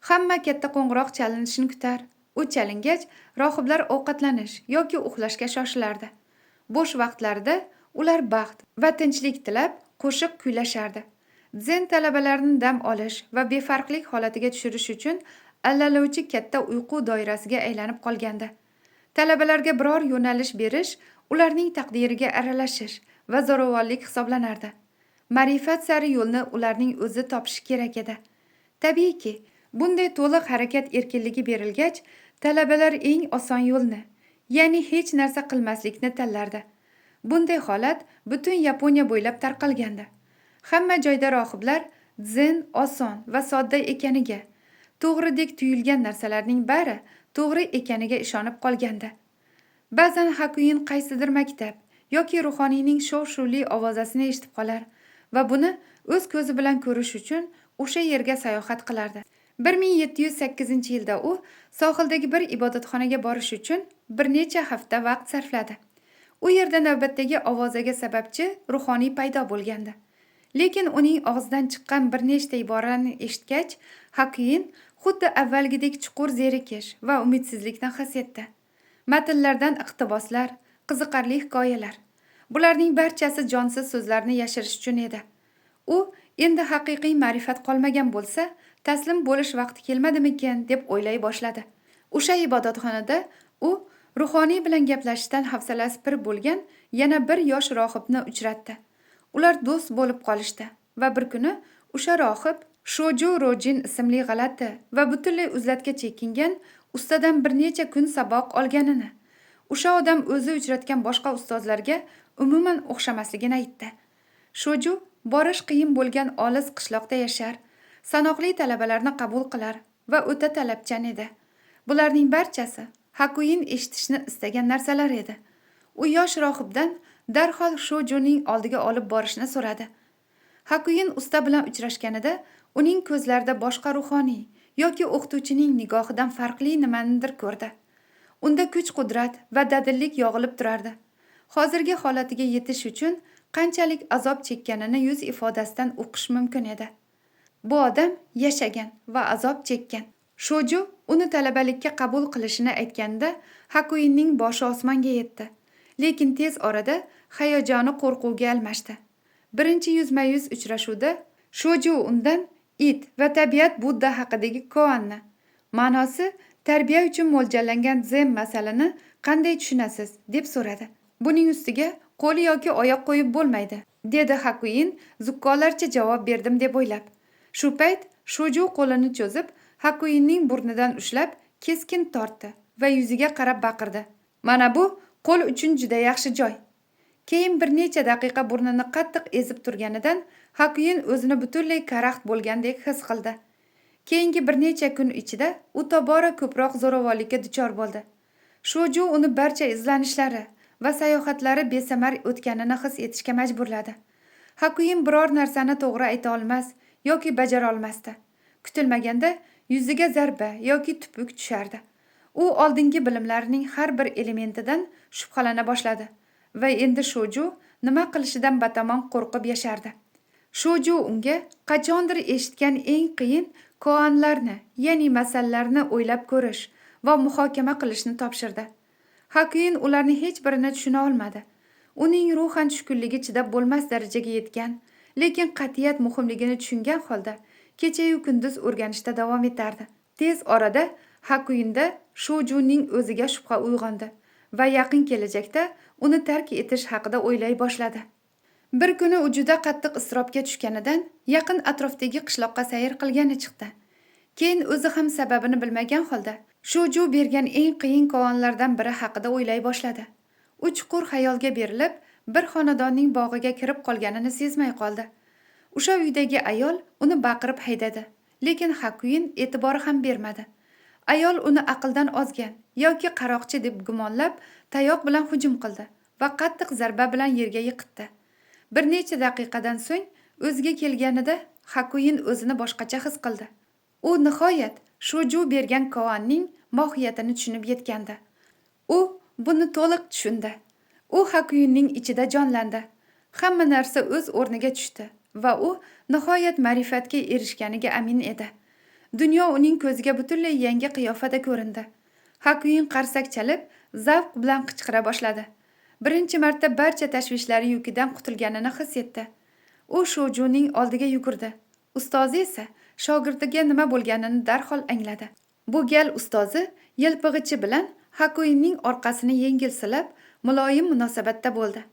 Hamma katta qo'ng'iroq chalinishini kutar. U chalingach, rohiblar ovqatlanish yoki uxlashga shoshilardi. Bo'sh vaqtlarida ular baxt va tinchlik tilab qo'shiq kuylashardi. Zen talabalarini dam olish va befarqlik holatiga tushirish uchun allalovchi katta uyqu doirasiga aylanib qolgandi. Talabalarga biror yo'nalish berish ularning taqdiriga aralashish va zo'ravonlik hisoblanardi. Ma'rifat sari yo'lni ularning o'zi topishi kerak edi. Tabiiyki, bunday to'liq harakat erkinligi berilgach, talabalar eng oson yo'lni, ya'ni hech narsa qilmaslikni tanlardi. Bunday holat butun Yaponiya bo'ylab tarqalgandi. Hamma joyda rohiblar Zen oson va sodda ekaniga, to'g'ridek tuyulgan narsalarning bari to'g'ri ekaniga ishonib qolgandi. Ba'zan Hakuin qaysidir maktab yoki ruhoniyning shov-shuvli ovozasini eshitib qolar va buni o'z ko'zi bilan ko'rish uchun o'sha yerga sayohat qilardi. 1708-yilda u sohildagi bir ibodatxonaga borish uchun bir necha hafta vaqt sarfladi. U yerda navbatdagi ovozaga sababchi ruhoniy paydo bo'lgandi. Lekin uning og'zidan chiqqan bir nechta iborani eshitgach, Hakuin xuddi avvalgidek chuqur zerikish va umidsizlikni his etdi. Matnlardan iqtiboslar, qiziqarli hikoyalar. Bularning barchasi jonsiz so'zlarni yashirish uchun edi. U endi haqiqiy ma'rifat qolmagan bo'lsa, taslim bo'lish vaqti kelmadimikan deb o'ylay boshladi. O'sha ibodatxonada u ruhoniy bilan gaplashishdan hafsalasi pir bo'lgan yana bir yosh rohibni uchratdi. Ular do'st bo'lib qolishdi va bir kuni o'sha rohib Shoju Rojin ismli g'alati va butunlay uzlatga chekingan ustadan bir necha kun saboq olganini, o'sha odam o'zi uchratgan boshqa ustozlarga umuman o'xshamasligini aytdi. Shoju borish qiyin bo'lgan olis qishloqda yashar, sanoqli talabalarni qabul qilar va o'ta talabchan edi. Bularning barchasi Hakuin eshitishni istagan narsalar edi. U yosh rohibdan darhol Shojuning oldiga olib borishni so'radi. Hakuin usta bilan uchrashganida uning ko'zlarida boshqa ruhoniy yoki o'qituvchining nigohidan farqli nimanidir ko'rdi. Unda kuch-qudrat va dadillik yog'ilib turardi. Hozirgi holatiga yetish uchun qanchalik azob chekkanini yuz ifodasidan o'qish mumkin edi. Bu odam yashagan va azob chekkan. Shoju uni talabalikka qabul qilishini aytganda Hakuinning boshi osmonga yetdi. Lekin tez orada hayajoni qo'rquvga almashdi. Birinchi yuzma-yuz uchrashuvda Shoju undan it va tabiat Budda haqidagi koanni, ma'nosi tarbiya uchun mo'ljallangan zen masalani qanday tushunasiz deb so'radi. Buning ustiga qo'l yoki oyoq qo'yib bo'lmaydi, dedi Hakuin zukkolarcha javob berdim deb o'ylab. Shu payt Shoju qo'lini cho'zib Hakuinning burnidan ushlab keskin tortdi va yuziga qarab baqirdi. Mana bu qo'l uchun juda yaxshi joy. Keyin bir necha daqiqa burnini qattiq ezib turganidan Hakuin o'zini butunlay karaxt bo'lgandek his qildi. Keyingi bir necha kun ichida u tobora ko'proq zo'ravonlikka duchor bo'ldi. Shoju uni barcha izlanishlari va sayohatlari besamar o'tganini his etishga majburladi. Hakuin biror narsani to'g'ri ayta olmas yoki bajara olmasdi. Kutilmaganda yuziga zarba yoki tupuk tushardi. U oldingi bilimlarining har bir elementidan shubhalana boshladi va endi Shoju nima qilishidan batamon qo'rqib yashardi. Shoju unga qachondir eshitgan eng qiyin koanlarni, ya'ni masallarni o'ylab ko'rish va muhokama qilishni topshirdi. Hakuin ularni hech birini tushuna olmadi. Uning ruhan tushkunligi chidab bo'lmas darajaga yetgan, lekin qat'iyat muhimligini tushungan holda kecha-yu kunduz o'rganishda davom etardi. Tez orada Hakuinda Shojuning o'ziga shubha uyg'ondi va yaqin kelajakda uni tark etish haqida o'ylay boshladi. Bir kuni u juda qattiq iztirobga tushganidan yaqin atrofdagi qishloqqa sayr qilgani chiqdi. Keyin o'zi ham sababini bilmagan holda Shoju bergan eng qiyin koanlardan biri haqida o'ylay boshladi. U chuqur xayolga berilib, bir xonadonning bog'iga kirib qolganini sezmay qoldi. O'sha uydagi ayol uni baqirib haydadi, lekin Hakuin e'tibor ham bermadi. Ayol uni aqldan ozgan yoki qaroqchi deb gumonlab, tayoq bilan hujum qildi va qattiq zarba bilan yerga yiqitdi. Bir necha daqiqadan so'ng o'ziga kelganida Hakuin o'zini boshqacha his qildi. U nihoyat Shoju bergan koanning mohiyatini tushunib yetgandi. U buni to'liq tushundi. U Hakuinning ichida jonlandi. Hamma narsa o'z o'rniga tushdi va u nihoyat ma'rifatga erishganiga amin edi. Dunyo uning ko'ziga butunlay yangi qiyofada ko'rindi. Hakuin qarsak chalib, zavq bilan qichqira boshladi. Birinchi marta barcha tashvishlari yukidan qutulganini his etdi. U Shojuning oldiga yugurdi. Ustozi esa shogirdiga nima bo'lganini darhol angladi. Bu gal ustozi yelpig'ichi bilan Hakuinning orqasini yengil silab, muloyim munosabatda bo'ldi.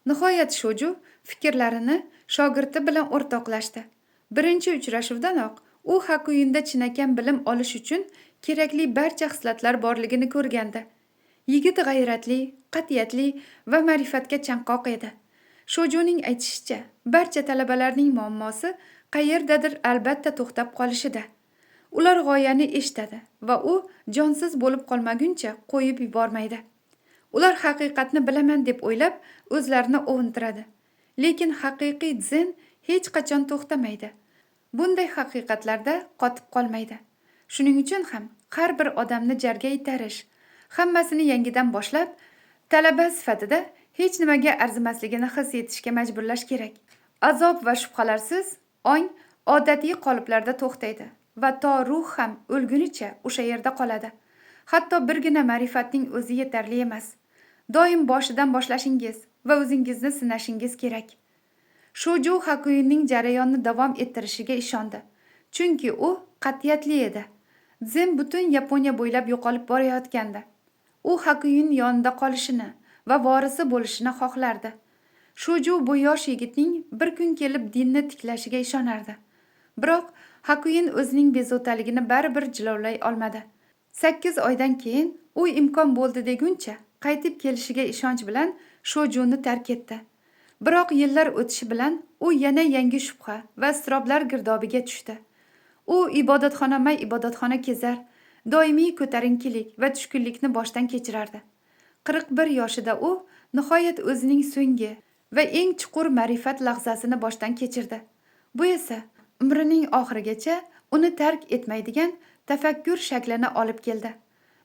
Nihoyat Shoju fikrlarini shogirdi bilan o'rtoqlashdi. Birinchi uchrashuvdanoq u Hakuinda chinakam bilim olish uchun kerakli barcha xislatlar borligini ko'rgandi. Yigit g'ayratli, qat'iyatli va ma'rifatga chanqoq edi. Shojuning aytishicha, barcha talabalarning muammosi qayerdadir albatta to'xtab qolishida. Ular g'oyani eshitadi va u jonsiz bo'lib qolmaguncha qo'yib yubormaydi. Ular haqiqatni bilaman deb o'ylab o'zlarini ovuntiradi. Lekin haqiqiy zen hech qachon to'xtamaydi. Bunday haqiqatlarda qotib qolmaydi. Shuning uchun ham har bir odamni jarga itarish, hammasini yangidan boshlab, talaba sifatida hech nimaga arzimasligini his etishga majburlash kerak. Azob va shubhalarsiz ong odatiy qoliplarda to'xtaydi va to ruh ham o'lgunicha o'sha yerda qoladi. Hatto birgina ma'rifatning o'zi yetarli emas. Doim boshidan boshlashingiz va o'zingizni sinashingiz kerak. Shoju Hakuinning jarayonni davom ettirishiga ishondi. Chunki u qat'iyatli edi. Zen butun Yaponiya bo'ylab yo'qolib borayotgandi. U Hakuin yonida qolishini va vorisi bo'lishini xohlardi. Shoju bu yosh yigitning bir kun kelib dinni tiklashiga ishonardi. Biroq Hakuin o'zining bezovtaligini baribir jilovlay olmadi. 8 oydan keyin u imkon bo'ldi deguncha qaytib kelishiga ishonch bilan Shojuni tark etdi. Biroq yillar o'tishi bilan u yana yangi shubha va iztiroblar girdobiga tushdi. U ibodatxona kezar, doimiy ko'tarinkilik va tushkunlikni boshdan kechirardi. 41 yoshida u nihoyat o'zining so'nggi va eng chuqur ma'rifat lahzasini boshdan kechirdi. Bu esa umrining oxirigacha uni tark etmaydigan tafakkur shaklini olib keldi.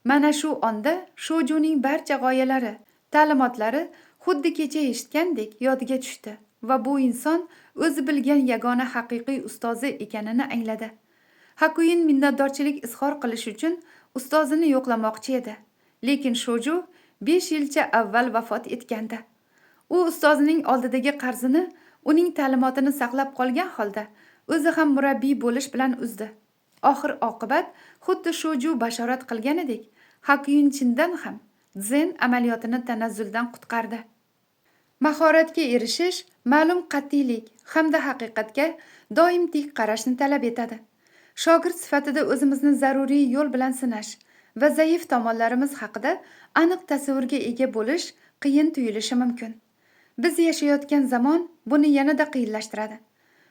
Mana shu onda Shojuning barcha g'oyalari, ta'limotlari xuddi kecha eshitgandek yodiga tushdi va bu inson o'zi bilgan yagona haqiqiy ustozi ekanini angladi. Hakuin minnatdorchilik izhor qilish uchun ustozini yo'qlamoqchi edi. Lekin Shoju 5 yilcha avval vafot etgandi. U ustozining oldidagi qarzini, uning ta'limotini saqlab qolgan holda o'zi ham murabbiy bo'lish bilan uzdi. Oxir oqibat xuddi Shoju bashorat qilganidek, Hakuin chindan ham Zen amaliyotini tanazzuldan qutqardi. Mahoratga erishish ma'lum qat'iylik hamda haqiqatga doim tik qarashni talab etadi. Shogird sifatida o'zimizni zaruriy yo'l bilan sinash va zaif tomonlarimiz haqida aniq tasavvurga ega bo'lish qiyin tuyulishi mumkin. Biz yashayotgan zamon buni yanada qiyinlashtiradi.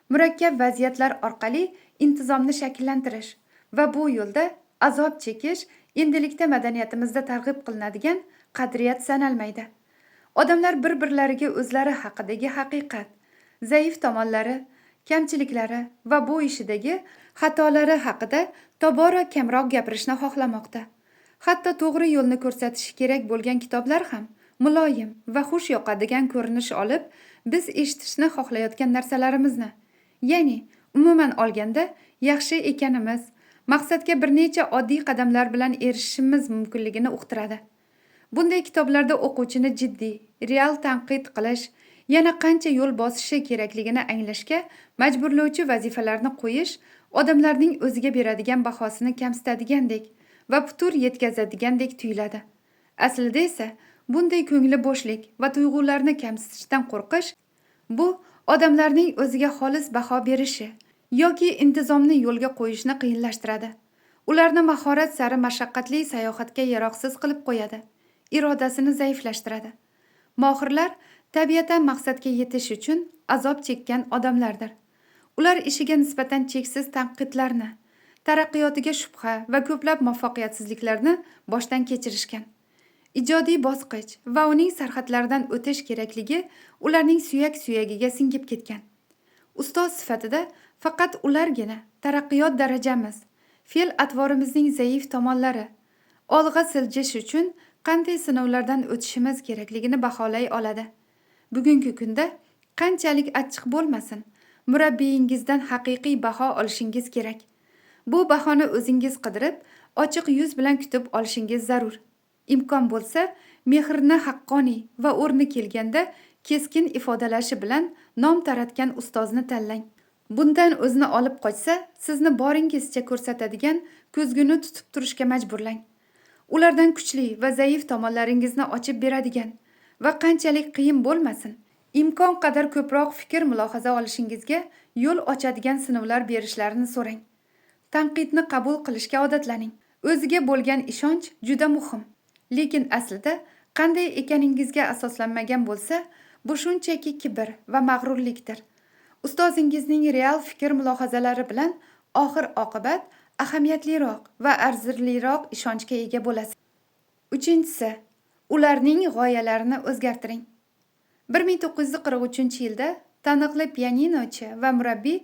Murakkab vaziyatlar orqali intizomni shakllantirish va bu yo'lda azob chekish endilikda madaniyatimizda targ'ib qilinadigan qadriyat sanalmaydi. Odamlar bir-birlariga o'zlari haqidagi haqiqat, zaif tomonlari, kamchiliklari va bu ishidagi xatolari haqida tobora kamroq gapirishni xohlamoqda. Hatto to'g'ri yo'lni ko'rsatishi kerak bo'lgan kitoblar ham muloyim va xush yoqadigan ko'rinish olib, biz eshitishni xohlayotgan narsalarimizni, ya'ni umuman olganda yaxshi ekanimiz, maqsadga bir necha oddiy qadamlar bilan erishishimiz mumkinligini uqtiradi. Bunday kitoblarda o'quvchini jiddiy, real tanqid qilish, yana qancha yo'l bosishi kerakligini anglashga majburlovchi vazifalarni qo'yish odamlarning o'ziga beradigan bahosini kamsitadigandek va putur yetkazadigandek tuyuladi. Aslida esa bunday ko'ngli bo'shlik va tuyg'ularni kamsitishdan qo'rqish bu odamlarning o'ziga xolis baho berishi yoki intizomni yo'lga qo'yishni qiyinlashtiradi. Ularni mahorat sari mashaqqatli sayohatga yaroqsiz qilib qo'yadi. Irodasini zaiflashtiradi. Mohirlar tabiatan maqsadga yetish uchun azob chekkan odamlardir. Ular ishiga nisbatan cheksiz tanqidlarni, taraqqiyotiga shubha va ko'plab muvaffaqiyatsizliklarni boshdan kechirishgan. Ijodiy bosqich va uning sarhadlaridan o'tish kerakligi ularning suyak-suyagiga singib ketgan. Ustoz sifatida faqat ulargina taraqqiyot darajamiz, fe'l-atvorimizning zaif tomonlari, olg'a siljish uchun qanday sinovlardan o'tishimiz kerakligini baholay oladi. Bugungi kunda qanchalik achchiq bo'lmasin, murabbiyingizdan haqiqiy baho olishingiz kerak. Bu bahoni o'zingiz qidirib, ochiq yuz bilan kutib olishingiz zarur. Imkon bo'lsa, mehrni haqqoniy va o'rni kelganda keskin ifodalashi bilan nom taratgan ustozni tanlang. Bundan o'zini olib qochsa, sizni boringizcha ko'rsatadigan ko'zguni tutib turishga majburlang. Ulardan kuchli va zaif tomonlaringizni ochib beradigan va qanchalik qiyin bo'lmasin, imkon qadar ko'proq fikr mulohaza olishingizga yo'l ochadigan sinovlar berishlarini so'rang. Tanqidni qabul qilishga odatlaning. O'ziga bo'lgan ishonch juda muhim. Lekin aslida qanday ekaningizga asoslanmagan bo'lsa, bu shunchaki kibr va mag'rurlikdir. Ustozingizning real fikr mulohazalari bilan oxir oqibat ahamiyatliroq va arzirliroq ishonchga ega bo'lasiz. 3-si, ularning g'oyalarini o'zgartiring. 1943-yilda taniqli pianinochi va murabbiy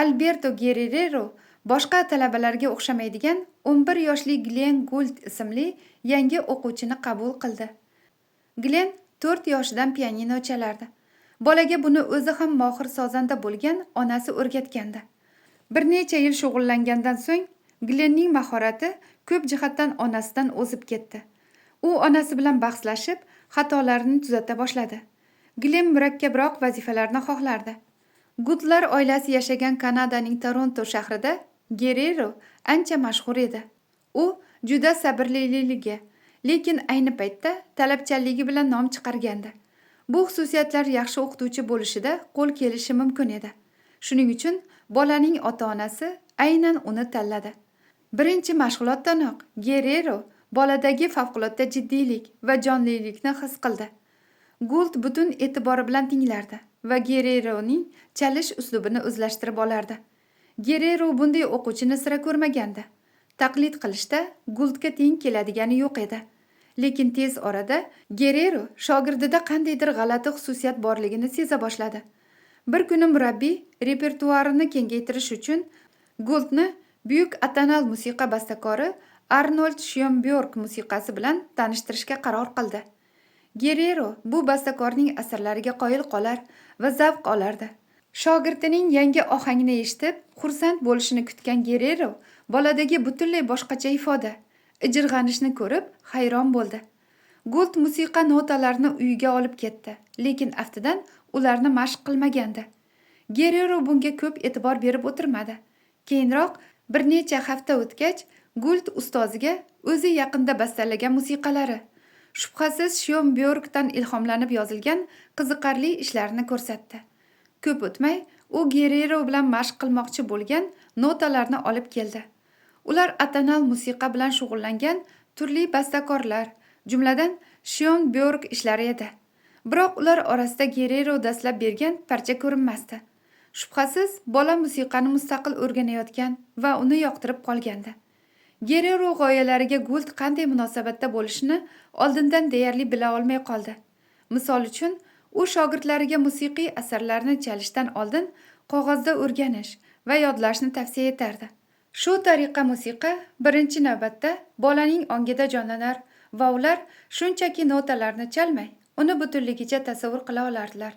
Alberto Guerrero boshqa talabalarga o'xshamaydigan 11 yoshli Glenn Gould ismli yangi o'quvchini qabul qildi. Glenn 4 yoshidan pianino chalardi. Bolaga buni o'zi ham mohir sozanda bo'lgan onasi o'rgatgandi. Bir necha yil shug'ullangandan so'ng Glennning mahorati ko'p jihatdan onasidan o'zib ketdi. U onasi bilan bahslashib, xatolarini tuzata boshladi. Glenn murakkabroq vazifalarni xohlardi. Goodlar oilasi yashagan Kanadaning Toronto shahrida Guerrero ancha mashhur edi. U juda sabrliligi, lekin ayni paytda talabchanligi bilan nom chiqargandi. Bu xususiyatlar yaxshi o'qituvchi bo'lishida qo'l kelishi mumkin edi. Shuning uchun bolaning ota-onasi aynan uni tanladi. Birinchi mashg'ulotdanoq Guerrero boladagi favqulodda jiddiylik va jonlilikni his qildi. Gould butun e'tibori bilan tinglardi va Gereroning chalish uslubini o'zlashtirib olardi. Gerero bunday o'quvchini sira ko'rmagandi. Taqlid qilishda Gouldga teng keladigani yo'q edi. Lekin tez orada Gerero shogirdida qandaydir g'alati xususiyat borligini seza boshladi. Bir kuni murabbiy repertuarini kengaytirish uchun Gouldni buyuk atonal musiqa bastakori Arnold Schoenberg musiqasi bilan tanishtirishga qaror qildi. Gerero bu bastakorning asarlariga qoyil qolar va zavq olardi. Shogirdining yangi ohangni eshitib, xursand bo'lishini kutgan Gerero boladagi butunlay boshqacha ifoda, ijirg'anishni ko'rib hayron bo'ldi. Gould musiqa notalarini uyiga olib ketdi, lekin aftidan ularni mashq qilmagandi. Gerero bunga ko'p e'tibor berib o'tirmadi. Keyinroq bir necha hafta o'tgach, Gould ustoziga o'zi yaqinda bastalagan musiqalari, shubhasiz Schoenbergdan ilhomlanib yozilgan qiziqarli ishlarini ko'rsatdi. Ko'p o'tmay, u Gerero bilan mashq qilmoqchi bo'lgan notalarni olib keldi. Ular atonal musiqa bilan shug'ullangan turli bastakorlar, jumladan Schoenberg ishlari edi. Biroq ular orasida Gerero dastlab bergan parcha ko'rinmasdi. Shubhasiz, bola musiqani mustaqil o'rganayotgan va uni yoqtirib qolgandi. Gerero g'oyalariga Gould qanday munosabatda bo'lishini oldindan deyarli bila olmay qoldi. Misol uchun, u shogirdlariga musiqiy asarlarni chalishdan oldin qog'ozda o'rganish va yodlashni tavsiya etardi. Shu tariqa musiqa birinchi navbatda bolaning ongida jonlanar va ular shunchaki notalarni chalmay, uni butunligicha tasavvur qila olardilar.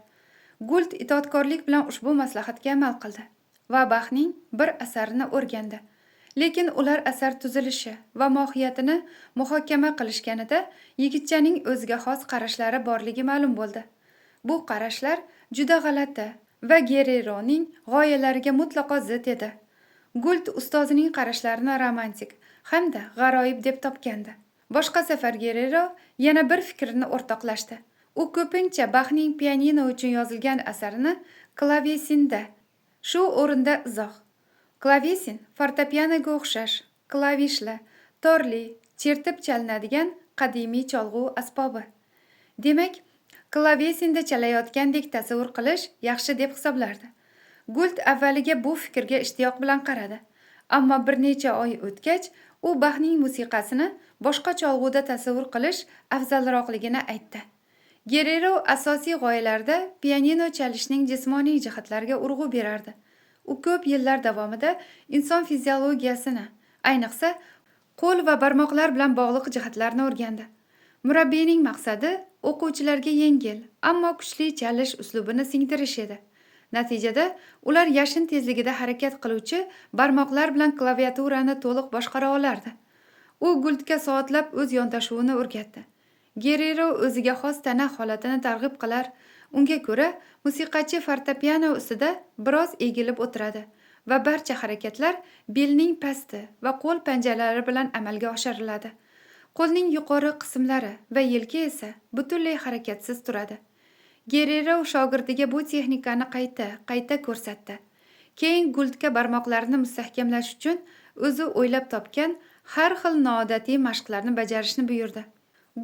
Gould itoatkorlik bilan ushbu maslahatga amal qildi va Bachning bir asarini o'rgandi. Lekin ular asar tuzilishi va mohiyatini muhokama qilishganida yigitchaning o'ziga xos qarashlari borligi ma'lum bo'ldi. Bu qarashlar juda g'alati va Gereroning g'oyalariga mutlaqo zid edi. Gould ustozining qarashlarini romantik hamda g'aroyib deb topgandi. Boshqa safar Gerero yana bir fikrini o'rtoqlashdi. U ko'pincha Bachning pianino uchun yozilgan asarini klavesinda, shu o'rinda izoh. Klavesin fortepianoga o'xshash, klavishli, torli, chertib chalinadigan qadimiy cholg'u asbobi. Demak, klavesinda chalayotgandek tasavvur qilish yaxshi deb hisoblardi. Gould avvaliga bu fikrga ishtiyoq bilan qaradi, ammo bir necha oy o'tgach, u Bachning musiqasini boshqa cholg'uda tasavvur qilish afzalroqligini aytdi. Gerero asosiy g'oyalarida pianino chalishning jismoniy jihatlariga urg'u berardi. U ko'p yillar davomida inson fiziologiyasini, ayniqsa qo'l va barmoqlar bilan bog'liq jihatlarni o'rgandi. Murabbiyning maqsadi o'quvchilarga yengil, ammo kuchli chalish uslubini singdirish edi. Natijada ular yashin tezligida harakat qiluvchi barmoqlar bilan klaviaturani to'liq boshqara olardi. U Gouldga soatlab o'z yondashuvini o'rgatdi. Gerero o'ziga xos tana holatini targ'ib qilar, unga ko'ra musiqachi fortepiano ustida biroz egilib o'tiradi va barcha harakatlar belning pasti va qo'l panjalari bilan amalga oshiriladi. Qo'lning yuqori qismlari va yelka esa butunlay harakatsiz turadi. Gerero shogirdiga bu texnikani qayta ko'rsatdi. Keyin Gouldga barmoqlarini mustahkamlash uchun o'zi o'ylab topgan har xil noodatiy mashqlarni bajarishni buyurdi.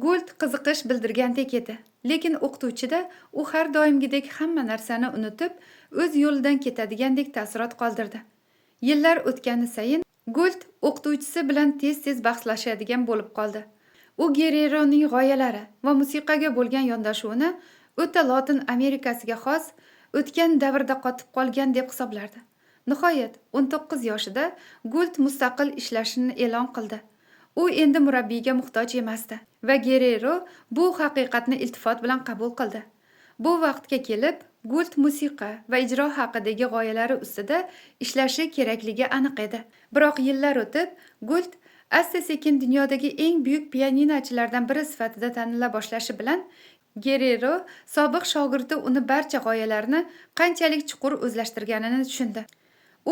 Gould qiziqish bildirgandek edi, lekin o'qituvchida u har doimgidek hamma narsani unutib, o'z yo'lidan ketadigandek taassurot qoldirdi. Yillar o'tgani sayin Gould o'qituvchisi bilan tez-tez bahslashadigan bo'lib qoldi. U Gereroning g'oyalari va musiqaga bo'lgan yondashuvini o'ta Lotin Amerikasiga xos, o'tgan davrda qotib qolgan deb hisoblardi. Nihoyat 19 yoshida Gould mustaqil ishlashini e'lon qildi. U endi murabbiyga muhtoj emasdi va Gerero bu haqiqatni iltifot bilan qabul qildi. Bu vaqtga kelib, Gould musiqa va ijro haqidagi g'oyalari ustida ishlashi kerakligi aniq edi. Biroq yillar o'tib, Gould asta-sekin dunyodagi eng buyuk pianinochilardan biri sifatida tanila boshlashi bilan Gerero sobiq shogirdi uni barcha g'oyalarini qanchalik chuqur o'zlashtirganini tushundi.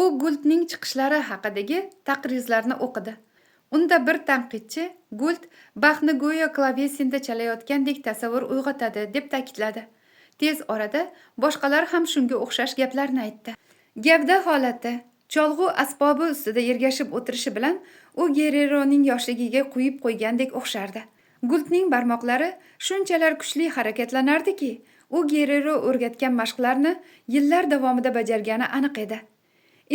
U Gouldning chiqishlari haqidagi taqrizlarni o'qidi. Unda bir tanqidchi Gould Bachni go'yo klavesinda chalayotgandek tasavvur uyg'otadi deb ta'kidladi. Tez orada boshqalar ham shunga o'xshash gaplarni aytdi. Gavda holati, cholg'u asbobi ustida ergashib o'tirishi bilan u Gereroning yoshligiga quyib qo'ygandek o'xshardi. Gultning barmoqlari shunchalar kuchli harakatlanardiki, u Gerrero o'rgatgan mashqlarni yillar davomida bajargani aniq edi.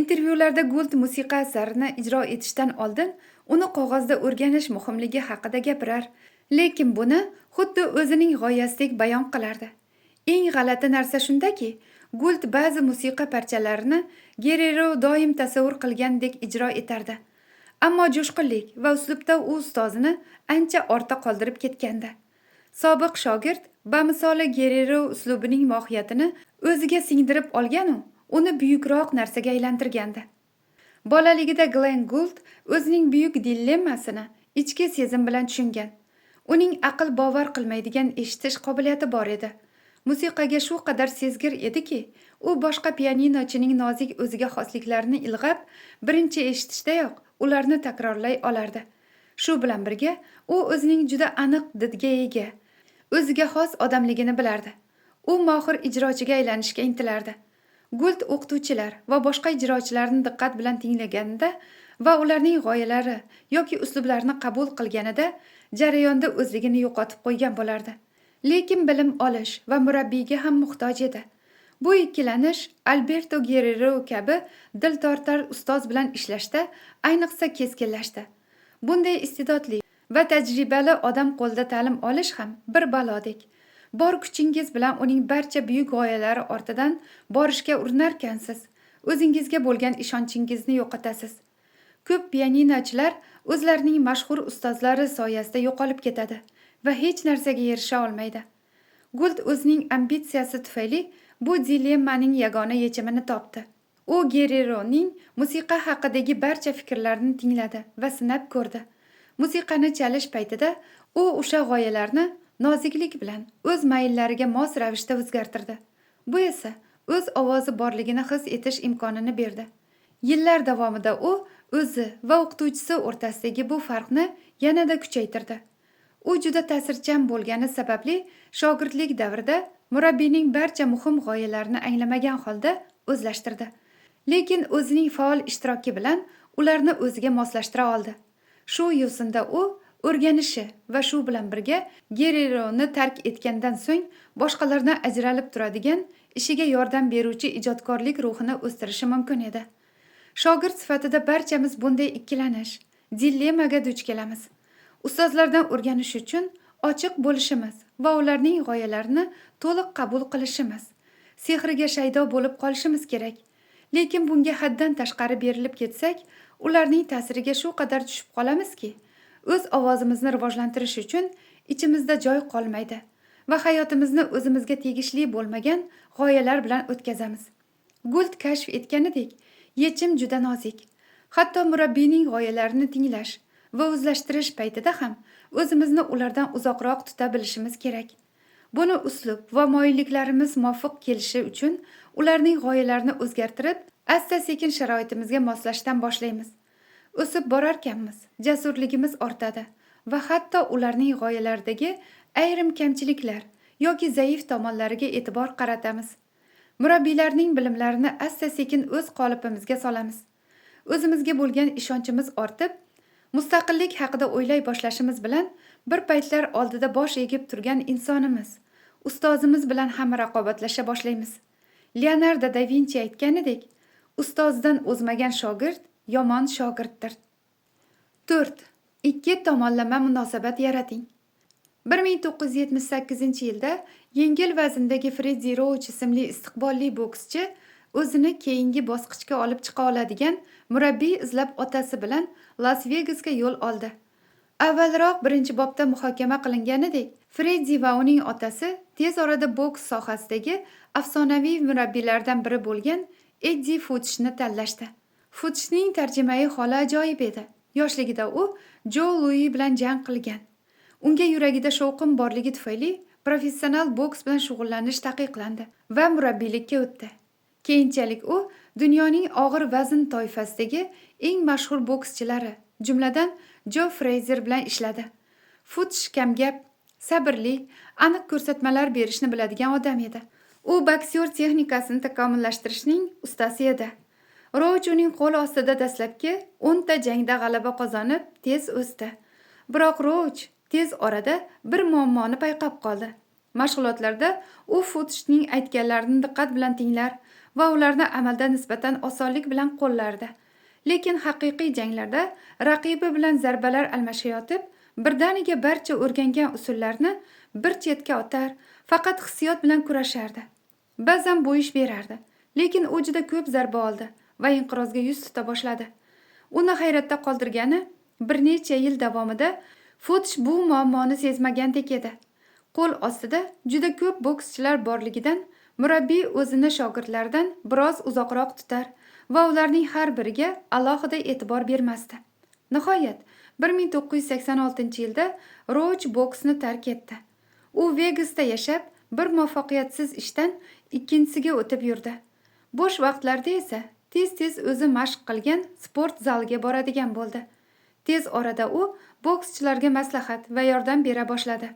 Intervyularda Gult musiqa asarini ijro etishdan oldin uni qog'ozda o'rganish muhimligi haqida gapirar, lekin buni xuddi o'zining g'oyasidek bayon qilardi. Eng g'alati narsa shundaki, Gult ba'zi musiqa parchalarini Gerrero doim tasavvur qilgandek ijro etardi. Ammo jo'shqinlik va uslubda u ustozini ancha ortda qoldirib ketgandi. Sobiq shogird bamisoli Gerrero uslubining mohiyatini o'ziga singdirib olgan-u, uni buyukroq narsaga aylantirgandi. Bolaligida Glenn Gould o'zining buyuk dilemmasini ichki sezim bilan tushungan. Uning aql bovar qilmaydigan eshitish qobiliyati bor edi. Musiqaga shu qadar sezgir ediki, u boshqa pianinochining nozik o'ziga xosliklarini ilg'ab, birinchi eshitishdayoq ularni takrorlay olardi. Shu bilan birga, u o'zining juda aniq didga ega, o'ziga xos odamligini bilardi. U mohir ijrochiga aylanishga intilardi. Gould o'qituvchilar va boshqa ijrochilarni diqqat bilan tinglaganida va ularning g'oyalari yoki uslublarini qabul qilganida jarayonda o'zligini yo'qotib qo'ygan bo'lardi. Lekin bilim olish va murabbiyga ham muhtoj edi. Bu ikkilanish Alberto Gerrero kabi dil tortar ustoz bilan ishlashda ayniqsa keskinlashdi. Bunday iste'dodli va tajribali odam qo'lida ta'lim olish ham bir balodek. Bor kuchingiz bilan uning barcha buyuk g'oyalari ortidan borishga urinarkansiz, o'zingizga bo'lgan ishonchingizni yo'qotasiz. Ko'p pianinochilar o'zlarining mashhur ustozlari soyasida yo'qolib ketadi va hech narsaga erisha olmaydi. Gould o'zining ambitsiyasi tufayli bu dilemmaning yagona yechimini topdi. U Gerreroning musiqa haqidagi barcha fikrlarini tingladi va sinab ko'rdi. Musiqani chalish paytida u o'sha g'oyalarni noziklik bilan o'z mayllariga mos ravishda o'zgartirdi. Bu esa o'z ovozi borligini his etish imkonini berdi. Yillar davomida u o'zi va o'qituvchisi o'rtasidagi bu farqni yanada kuchaytirdi. U juda ta'sirchan bo'lgani sababli shogirdlik davrida murabbiyning barcha muhim g'oyalarini anglamagan holda o'zlashtirdi. Lekin o'zining faol ishtiroki bilan ularni o'ziga moslashtira oldi. Shu yo'sinda u o'rganishi va shu bilan birga Gerreroni tark etgandan so'ng boshqalardan ajralib turadigan, ishiga yordam beruvchi ijodkorlik ruhini o'stirishi mumkin edi. Shogird sifatida barchamiz bunday ikkilanish, dilemmaga duch kelamiz. Ustozlardan o'rganish uchun ochiq bo'lishimiz va ularning g'oyalarini to'liq qabul qilishimiz, sehriga shaydo bo'lib qolishimiz kerak. Lekin bunga haddan tashqari berilib ketsak, ularning ta'siriga shu qadar tushib qolamizki, o'z ovozimizni rivojlantirish uchun ichimizda joy qolmaydi va hayotimizni o'zimizga tegishli bo'lmagan g'oyalar bilan o'tkazamiz. Gould kashf etganidek, yechim juda nozik. Hatto murabbiyning g'oyalarini tinglash va o'zlashtirish paytida ham o'zimizni ulardan uzoqroq tuta bilishimiz kerak. Buni uslub va moyilliklarimiz muvofiq kelishi uchun ularning g'oyalarini o'zgartirib, asta-sekin sharoitimizga moslashdan boshlaymiz. O'sib borarkanmiz, jasurligimiz ortadi va hatto ularning g'oyalaridagi ayrim kamchiliklar yoki zaif tomonlariga e'tibor qaratamiz. Murabbiylarning bilimlarini asta-sekin o'z qolipimizga solamiz. O'zimizga bo'lgan ishonchimiz ortib, mustaqillik haqida o'ylay boshlashimiz bilan bir paytlar oldida bosh egib turgan insonimiz, ustozimiz bilan ham raqobatlasha boshlaymiz. Leonardo da Vinci aytganidek, ustozidan o'zmagan shogird yomon shogirddir. 4. Ikki tomonlama munosabat yarating. 1978-yilda yengil vazndagi Freddie Roach ismli istiqbolli bokschi o'zini keyingi bosqichga olib chiqa oladigan murabbiy izlab otasi bilan Las Vegasga yo'l oldi. Avvalroq birinchi bobda muhokama qilinganidek, Freddie va uning otasi tez orada boks sohasidagi afsonaviy murabbiylardan biri bo'lgan Eddie Futchni tanlashdi. Futchning tarjimai holi ajoyib edi. Yoshligida u Joe Louis bilan jang qilgan. Unga yuragida shovqin borligi tufayli professional boks bilan shug'ullanish taqiqlandi va murabbiylikka o'tdi. Keyinchalik u dunyoning og'ir vazn toifasidagi eng mashhur bokschilari, jumladan Joe Frazier bilan ishladi. Futch kamgap, sabrli, aniq ko'rsatmalar berishni biladigan odam edi. U boksyor texnikasini takomillashtirishning ustasi edi. Roach uning qo'l ostida dastlabki 10 ta jangda g'alaba qozonib, tez o'sdi. Biroq Roach Tez orada bir muammoni payqab qoldi. Mashg'ulotlarda u Fuchsning aytganlarini diqqat bilan tinglar va ularni amalda nisbatan osonlik bilan qo'llardi. Lekin haqiqiy janglarda raqibi bilan zarbalar almashayotib, birdaniga barcha o'rgangan usullarni bir chetga otar, faqat hissiyot bilan kurashardi. Ba'zan bo'yish berardi, lekin u juda ko'p zarba oldi va inqirozga yuz tuta boshladi. Uni hayratda qoldirgani, bir necha yil davomida Fuchs bu muammoni sezmagandek edi. Qo'l ostida juda ko'p bokschilar borligidan murabbiy o'zini shogirdlaridan biroz uzoqroq tutar va ularning har biriga alohida e'tibor bermasdi. Nihoyat 1986-yilda Roach boksni tark etdi. U Vegasda yashab, bir muvaffaqiyatsiz ishdan ikkinchisiga o'tib yurdi. Bo'sh vaqtlarda esa tez-tez o'zi mashq qilgan sport zaliga boradigan bo'ldi. Tez orada u bokschilarga maslahat va yordam bera boshladi.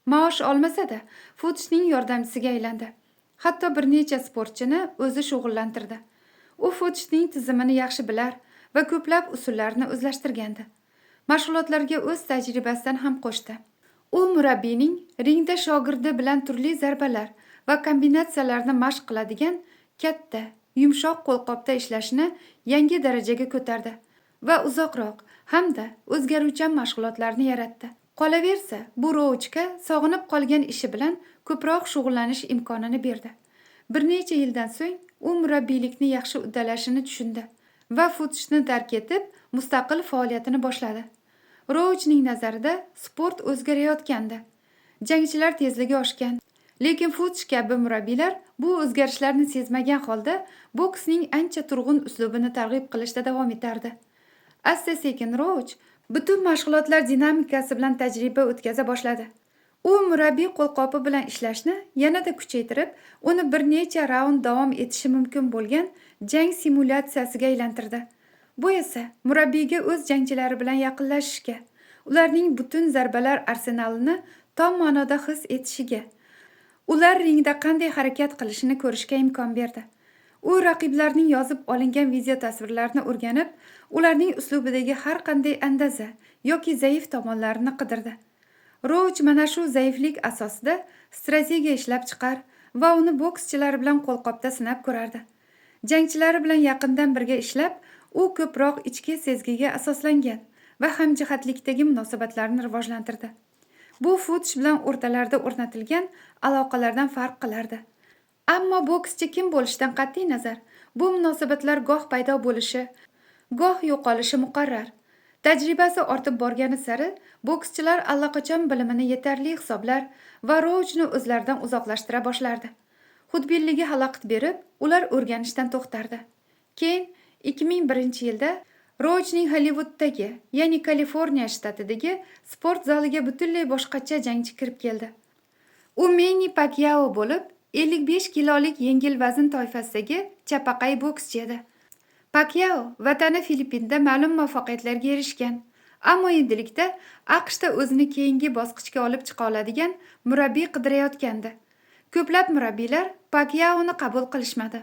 Maosh olmasa-da, Fuchsning yordamchisiga aylandi. Hatto bir necha sportchini o'zi shug'ullantirdi. U Fuchsning tizimini yaxshi bilar va ko'plab usullarni o'zlashtirgandi. Mashg'ulotlarga o'z tajribasidan ham qo'shdi. U murabbiyning ringda shogirdi bilan turli zarbalar va kombinatsiyalarni mashq qiladigan katta, yumshoq qo'lqopda ishlashni yangi darajaga ko'tardi va uzoqroq hamda o'zgaruvchan mashg'ulotlarni yaratdi. Qolaversa, bu Roachga sog'inib qolgan ishi bilan ko'proq shug'ullanish imkonini berdi. Bir necha yildan so'ng u murabbiylikni yaxshi uddalashini tushundi va Fuchsni tark etib, mustaqil faoliyatini boshladi. Roachning nazarida sport o'zgarayotgandi. Jangchilar tezligi oshgan, lekin Fuchs kabi murabbiylar bu o'zgarishlarni sezmagan holda boksning ancha turg'un uslubini targ'ib qilishda davom etardi. Asta-sekin Roach butun mashg'ulotlar dinamikasi bilan tajriba o'tkaza boshladi. U murabbiy qo'lqopi bilan ishlashni yanada kuchaytirib, uni bir necha raund davom etishi mumkin bo'lgan jang simulyatsiyasiga aylantirdi. Bu esa murabbiyga o'z jangchilari bilan yaqinlashishga, ularning butun zarbalar arsenalini tom ma'noda his etishiga, ular ringda qanday harakat qilishini ko'rishga imkon berdi. U raqiblarning yozib olingan video tasvirlarini o'rganib, ularning uslubidagi har qanday andaza yoki zaif tomonlarini qidirdi. Roach mana shu zaiflik asosida strategiya ishlab chiqar va uni bokschilar bilan qo'lqopda sinab ko'rardi. Jangchilari bilan yaqindan birga ishlab, u ko'proq ichki sezgiga asoslangan va hamjihatlikdagi munosabatlarni rivojlantirdi. Bu Fuchs bilan o'rtalarida o'rnatilgan aloqalardan farq qilardi. Ammo bokschi kim bo'lishidan qat'iy nazar, bu munosabatlar goh paydo bo'lishi, goh yo'qolishi muqarrar. Tajribasi ortib borgani sari bokschilar allaqachon bilimini yetarli hisoblar va Roachni o'zlaridan uzoqlashtira boshlardi. Xudbinligi xalaqit berib, ular o'rganishdan to'xtardi. Keyin 2001-yilda Roachning Hollivudddagi, ya'ni Kaliforniya shtatidagi sport zaliga butunlay boshqacha jangchi kirib keldi. U Manny Pacquiao bo'lib, 55 kilolik yengil vazn toifasidagi chapaqay bokschi edi. Pacquiao vatani Filippinda ma'lum muvaffaqiyatlarga erishgan, ammo endilikda AQShda o'zini keyingi bosqichga olib chiqa oladigan murabbiy qidirayotgandi. Ko'plab murabbiylar Pacquiaoni qabul qilishmadi.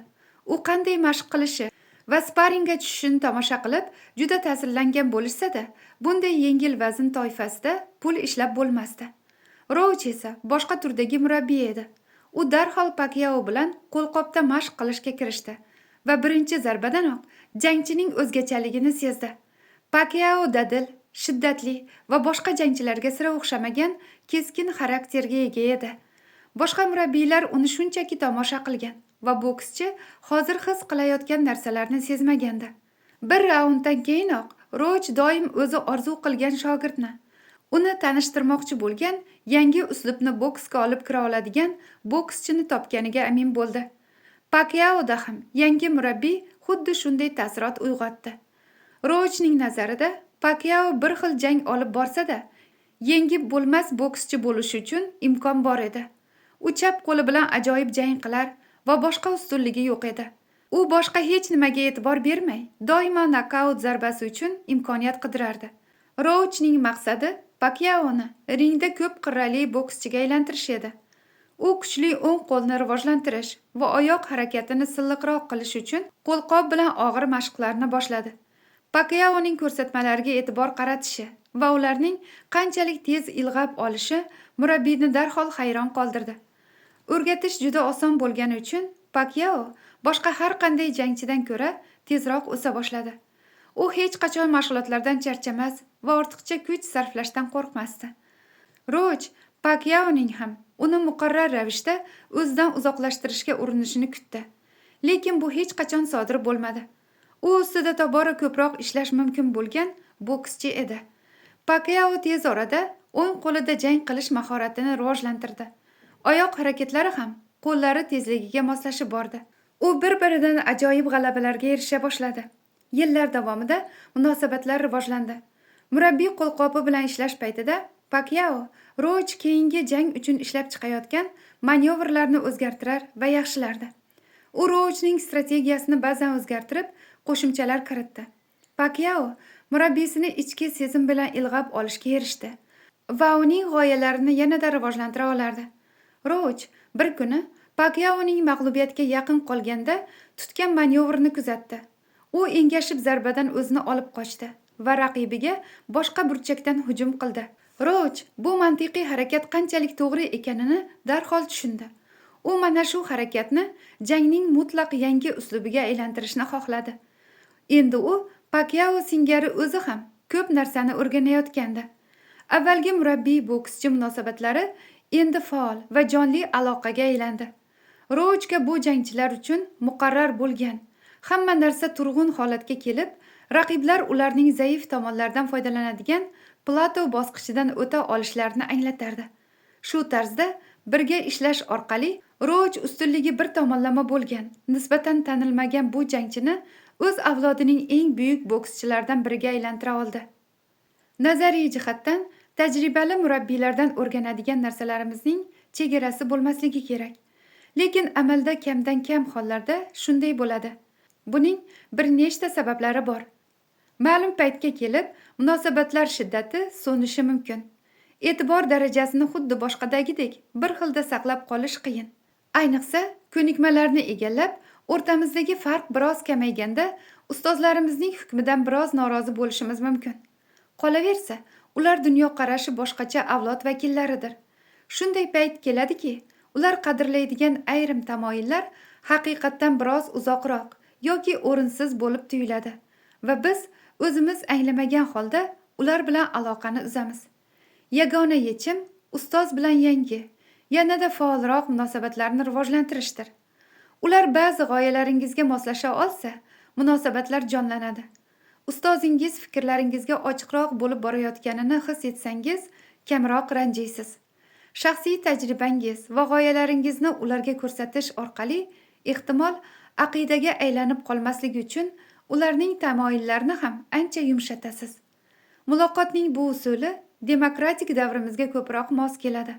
U qanday mashq qilishi va sparingga tushishini tomosha qilib, juda ta'sirlangan bo'lishsa-da, bunday yengil vazn toifasida pul ishlab bo'lmasdi. Roach esa boshqa turdagi murabbiy edi. U darhol Pacquiao bilan qo'lqopda mashq qilishga kirishdi va birinchi zarbadanoq jangchining o'zgachaligini sezdi. Pacquiao dadil, shiddatli va boshqa jangchilarga sira o'xshamagan keskin xarakterga ega edi. Boshqa murabbiylar uni shunchaki tomosha qilgan va bokschi hozir his qilayotgan narsalarni sezmagandi. Bir raunddan keyinoq Roach doim o'zi orzu qilgan shogirdni, uni tanishtirmoqchi bo'lgan yangi uslubni boksga olib kira oladigan bokschini topganiga amin bo'ldi. Pacquiaoda ham yangi murabbiy xuddi shunday taassurot uyg'otdi. Roachning nazarida Pacquiao bir xil jang olib borsa-da, yengib bo'lmas bokschi bo'lish uchun imkon bor edi. U chap qo'li bilan ajoyib jang qilar va boshqa ustunligi yo'q edi. U boshqa hech nimaga e'tibor bermay, doimo nokaut zarbasi uchun imkoniyat qidirardi. Roachning maqsadi Pacquiaoni ringda ko'p qirrali bokschiga aylantirish edi. U kuchli o'ng qo'lni rivojlantirish va oyoq harakatini silliqroq qilish uchun qo'lqop bilan og'ir mashqlarni boshladi. Pacquiaoning ko'rsatmalariga e'tibor qaratishi va ularning qanchalik tez ilg'ab olishi murabbiyni darhol hayron qoldirdi. O'rgatish juda oson bo'lgani uchun Pakyao boshqa har qanday jangchidan ko'ra tezroq o'sa boshladi. U hech qachon mashg'ulotlardan charchamas va ortiqcha kuch sarflashdan qo'rqmasdi. Roach Pakyaoning ham uni muqarrar ravishda o'zidan uzoqlashtirishga urinishini kutdi. Lekin bu hech qachon sodir bo'lmadi. U ustida tobora ko'proq ishlash mumkin bo'lgan bokschi edi. Pakyao tez orada o'ng qo'lida jang qilish mahoratini rivojlantirdi. Oyoq harakatlari ham qo'llari tezligiga moslashib bordi. U bir-biridan ajoyib g'alabalarga erisha boshladi. Yillar davomida munosabatlar rivojlandi. Murabbiy qo'lqopi bilan ishlash paytida Pakyao Roach keyingi jang uchun ishlab chiqayotgan manyovrlarni o'zgartirar va yaxshilardi. U Roachning strategiyasini ba'zan o'zgartirib, qo'shimchalar kiritdi. Pakyao murabbiyisini ichki sezim bilan ilg'ab olishga erishdi va uning g'oyalarini yanada rivojlantira olardi. Roach bir kuni Pakyaoning mag'lubiyatga yaqin qolganda tutgan manyovrini kuzatdi. U engashib zarbadan o'zini olib qochdi va raqibiga boshqa burchakdan hujum qildi. Roach bu mantiqiy harakat qanchalik to'g'ri ekanini darhol tushundi. U mana shu harakatni jangning mutlaq yangi uslubiga aylantirishni xohladi. Endi u Pakyao singari o'zi ham ko'p narsani o'rganayotgandi. Avvalgi murabbiy-bokschi munosabatlari endi faol va jonli aloqaga aylandi. Roachga bu jangchilar uchun muqarrar bo'lgan hamma narsa turg'un holatga kelib, raqiblar ularning zaif tomonlaridan foydalanadigan plato bosqichidan o'ta olishlarini anglatardi. Shu tarzda birga ishlash orqali Roach ustunligi bir tomonlama bo'lgan, nisbatan tanilmagan bu jangchini o'z avlodining eng buyuk bokschilaridan biriga aylantira oldi. Nazariy jihatdan tajribali murabbiylardan o'rganadigan narsalarimizning chegarasi bo'lmasligi kerak. Lekin amalda kamdan kam hollarda shunday bo'ladi. Buning bir nechta sabablari bor. Ma'lum paytga kelib, munosabatlar shiddati so'nishi mumkin. E'tibor darajasini xuddi boshqadagidek bir xilda saqlab qolish qiyin. Ayniqsa, ko'nikmalarni egallab, o'rtamizdagi farq biroz kamayganda ustozlarimizning hukmidan biroz norozi bo'lishimiz mumkin. Qolaversa, ular dunyoqarashi boshqacha avlod vakillaridir. Shunday payt keladiki, ular qadrlaydigan ayrim tamoyillar haqiqatdan biroz uzoqroq yoki o'rinsiz bo'lib tuyuladi va biz o'zimiz anglamagan holda ular bilan aloqani uzamiz. Yagona yechim ustoz bilan yangi, yanada faolroq munosabatlarni rivojlantirishdir. Ular ba'zi g'oyalaringizga moslasha olsa, munosabatlar jonlanadi. Ustozingiz fikrlaringizga ochiqroq bo'lib borayotganini his etsangiz, kamroq ranjiysiz. Shaxsiy tajribangiz va g'oyalaringizni ularga ko'rsatish orqali ehtimol aqidaga aylanib qolmasligi uchun ularning tamoyillarini ham ancha yumshatasiz. Muloqotning bu usuli demokratik davrimizga ko'proq mos keladi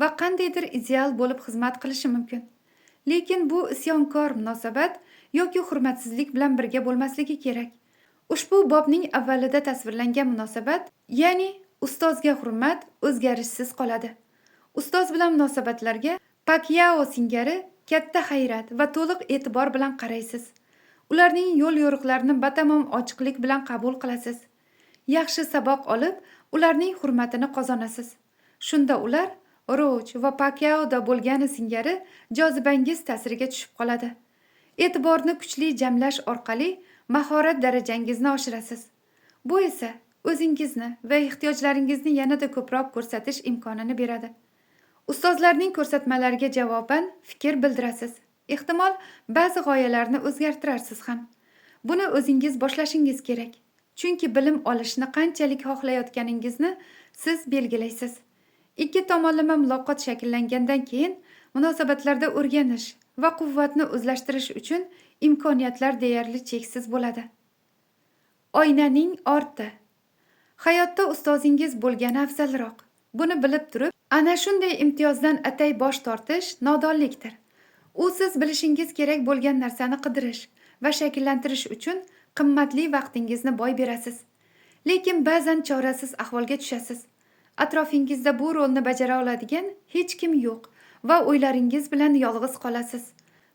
va qandaydir ideal bo'lib xizmat qilishi mumkin. Lekin bu isyonkor munosabat yoki hurmatsizlik bilan birga bo'lmasligi kerak. Ushbu bobning avvalida tasvirlangan munosabat, ya'ni ustozga hurmat o'zgarishsiz qoladi. Ustoz bilan munosabatlarga Pakyao singari katta hayrat va to'liq e'tibor bilan qaraysiz. Ularning yo'l yo'riqlarini batamom ochiqlik bilan qabul qilasiz. Yaxshi saboq olib, ularning hurmatini qozonasiz. Shunda ular Roach va Pakyaoda bo'lgani singari jozibangiz ta'siriga tushib qoladi. E'tiborni kuchli jamlash orqali mahorat darajangizni oshirasiz. Bu esa o'zingizni va ehtiyojlaringizni yanada ko'proq ko'rsatish imkonini beradi. Ustozlarning ko'rsatmalariga javoban fikr bildirasiz. Ehtimol ba'zi g'oyalarni o'zgartirarsiz ham. Buni o'zingiz boshlashingiz kerak. Chunki bilim olishni qanchalik xohlayotganingizni siz belgilaysiz. Ikki tomonlama muloqot shakllangandan keyin munosabatlarda o'rganish va quvvatni o'zlashtirish uchun imkoniyatlar deyarli cheksiz bo'ladi. Oynaning orti. Hayotda ustozingiz bo'lgani afzalroq. Buni bilib turib, ana shunday imtiyozdan atay bosh tortish nodonlikdir. U siz bilishingiz kerak bo'lgan narsani qidirish va shakllantirish uchun qimmatli vaqtingizni boy berasiz. Lekin ba'zan chorasiz ahvolga tushasiz. Atrofingizda bu rolni bajara oladigan hech kim yo'q va o'ylaringiz bilan yolg'iz qolasiz.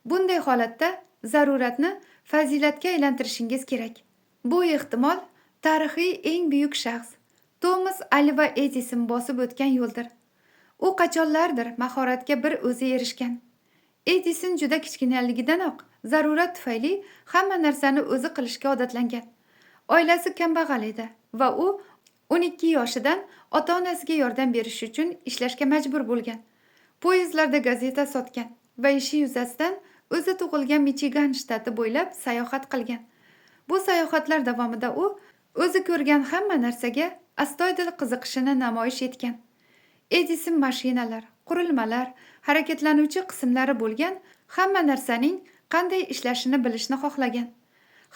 Bunday holatda zaruratni fazilatga aylantirishingiz kerak. Bu ehtimol tarixiy eng buyuk shaxs Tomas Alva Edison bosib o'tgan yo'ldir. U qachonlardir mahoratga bir o'zi erishgan. Edison juda kichkinaligidanoq zarurat tufayli hamma narsani o'zi qilishga odatlangan. Oilasi kambag'al edi va u 12 yoshidan ota-onasiga yordam berish uchun ishlashga majbur bo'lgan. Poyezdlarda gazeta sotgan va ishi yuzasidan o'zi tug'ilgan Michigan shtati bo'ylab sayohat qilgan. Bu sayohatlar davomida u o'zi ko'rgan hamma narsaga astoydil qiziqishini namoyish etgan. Edison mashinalar, qurilmalar, harakatlanuvchi qismlari bo'lgan hamma narsaning qanday ishlashini bilishni xohlagan.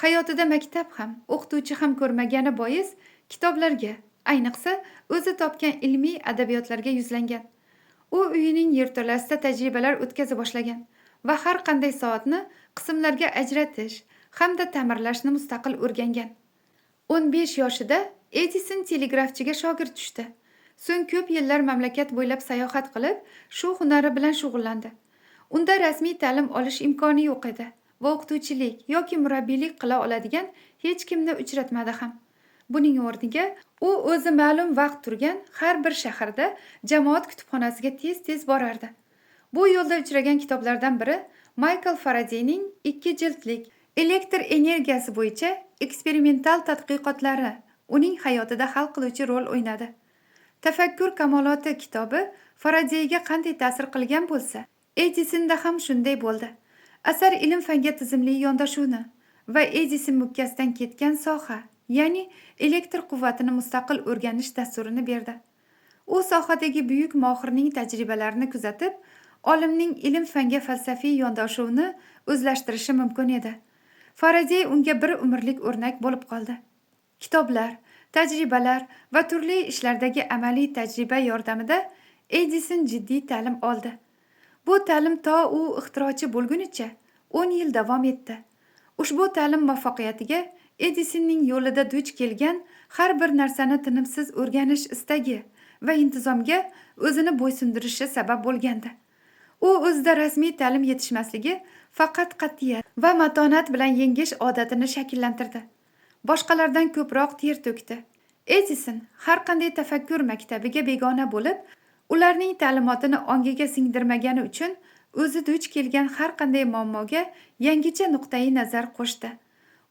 Hayotida maktab ham, o'qituvchi ham ko'rmagani bois kitoblarga, ayniqsa o'zi topgan ilmiy adabiyotlarga yuzlangan. U uyining yerto'lasida tajribalar o'tkaza boshlagan va har qanday soatni qismlarga ajratish hamda ta'mirlashni mustaqil o'rgangan. 15 yoshida Edison telegrafchiga shogird tushdi. So'ng ko'p yillar mamlakat bo'ylab sayohat qilib, shu hunari bilan shug'ullandi. Unda rasmiy ta'lim olish imkoni yo'q edi va o'qituvchilik yoki murabbiylik qila oladigan hech kimni uchratmadi ham. Buning o'rniga u o'zi ma'lum vaqt turgan har bir shaharda jamoat kutubxonasiga tez-tez borardi. Bu yo'lda uchragan kitoblardan biri Michael Faradayning 2 jildlik elektr energiyasi bo'yicha eksperimental tadqiqotlari uning hayotida hal qiluvchi rol o'ynadi. Tafakkur kamoloti kitobi Faradayga qanday ta'sir qilgan bo'lsa, Edisonda ham shunday bo'ldi. Asar ilm-fanga tizimli yondashuvni va Edison mukkasidan ketgan soha, ya'ni elektr quvvatini mustaqil o'rganish dasturini berdi. U sohadagi buyuk mohirning tajribalarini kuzatib, olimning ilm-fanga falsafiy yondashuvini o'zlashtirishi mumkin edi. Faraday unga bir umrlik o'rnak bo'lib qoldi. Kitoblar, tajribalar va turli ishlardagi amaliy tajriba yordamida Edison jiddiy ta'lim oldi. Bu ta'lim to u ixtirochi bo'lgunicha 10 yil davom etdi. Ushbu ta'lim muvaffaqiyatiga Edisonning yo'lida duch kelgan har bir narsani tinimsiz o'rganish istagi va intizomga o'zini bo'ysundirishi sabab bo'lgandi. U o'zida rasmiy ta'lim yetishmasligi faqat qat'iyat va matonat bilan yengish odatini shakllantirdi. Boshqalardan ko'proq ter to'kdi. Edison har qanday tafakkur maktabiga begona bo'lib, ularning ta'limotini ongiga singdirmagani uchun o'zi duch kelgan har qanday muammoga yangicha nuqtai nazar qo'shdi.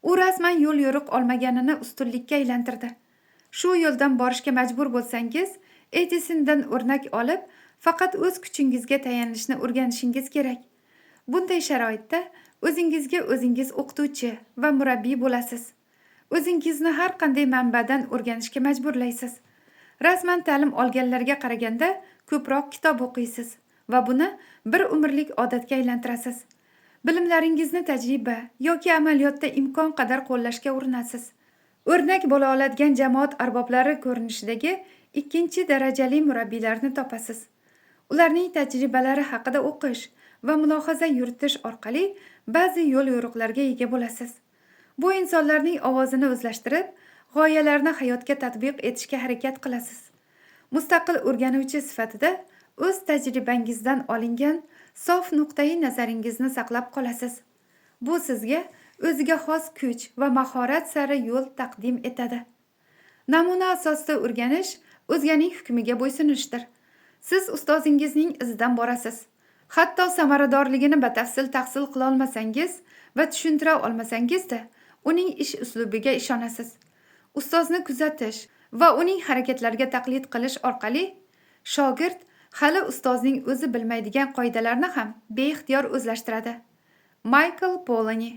U rasman yo'l yo'riq olmaganini ustunlikka aylantirdi. Shu yo'ldan borishga majbur bo'lsangiz, Edisondan o'rnak olib, faqat o'z kuchingizga tayanishni o'rganishingiz kerak. Bunday sharoitda o'zingizga o'zingiz o'qituvchi va murabbiy bo'lasiz. O'zingizni har qanday manbadan o'rganishga majburlaysiz. Rasman ta'lim olganlarga qaraganda ko'proq kitob o'qiysiz va buni bir umrlik odatga aylantirasiz. Bilimlaringizni tajriba yoki amaliyotda imkon qadar qo'llashga urinasiz. O'rnak bo'la oladigan jamoat arboblari ko'rinishidagi ikkinchi darajali murabbiylarni topasiz. Ularning tajribalari haqida o'qish va mulohaza yuritish orqali ba'zi yo'l yo'riqlarga ega bo'lasiz. Bu insonlarning ovozini o'zlashtirib, g'oyalarni hayotga tatbiq etishga harakat qilasiz. Mustaqil o'rganuvchi sifatida o'z tajribangizdan olingan sof nuqtai nazaringizni saqlab qolasiz. Bu sizga o'ziga xos kuch va mahorat sari yo'l taqdim etadi. Namuna asosida o'rganish o'zganing hukmiga bo'ysunishdir. Siz ustozingizning izidan borasiz. Hatto samaradorligini batafsil tahsil qila olmasangiz va tushuntira olmasangiz-da, uning ish uslubiga ishonasiz. Ustozni kuzatish va uning harakatlariga taqlid qilish orqali shogird hali ustozning o'zi bilmaydigan qoidalarni ham beixtiyor o'zlashtiradi. Michael Polanyi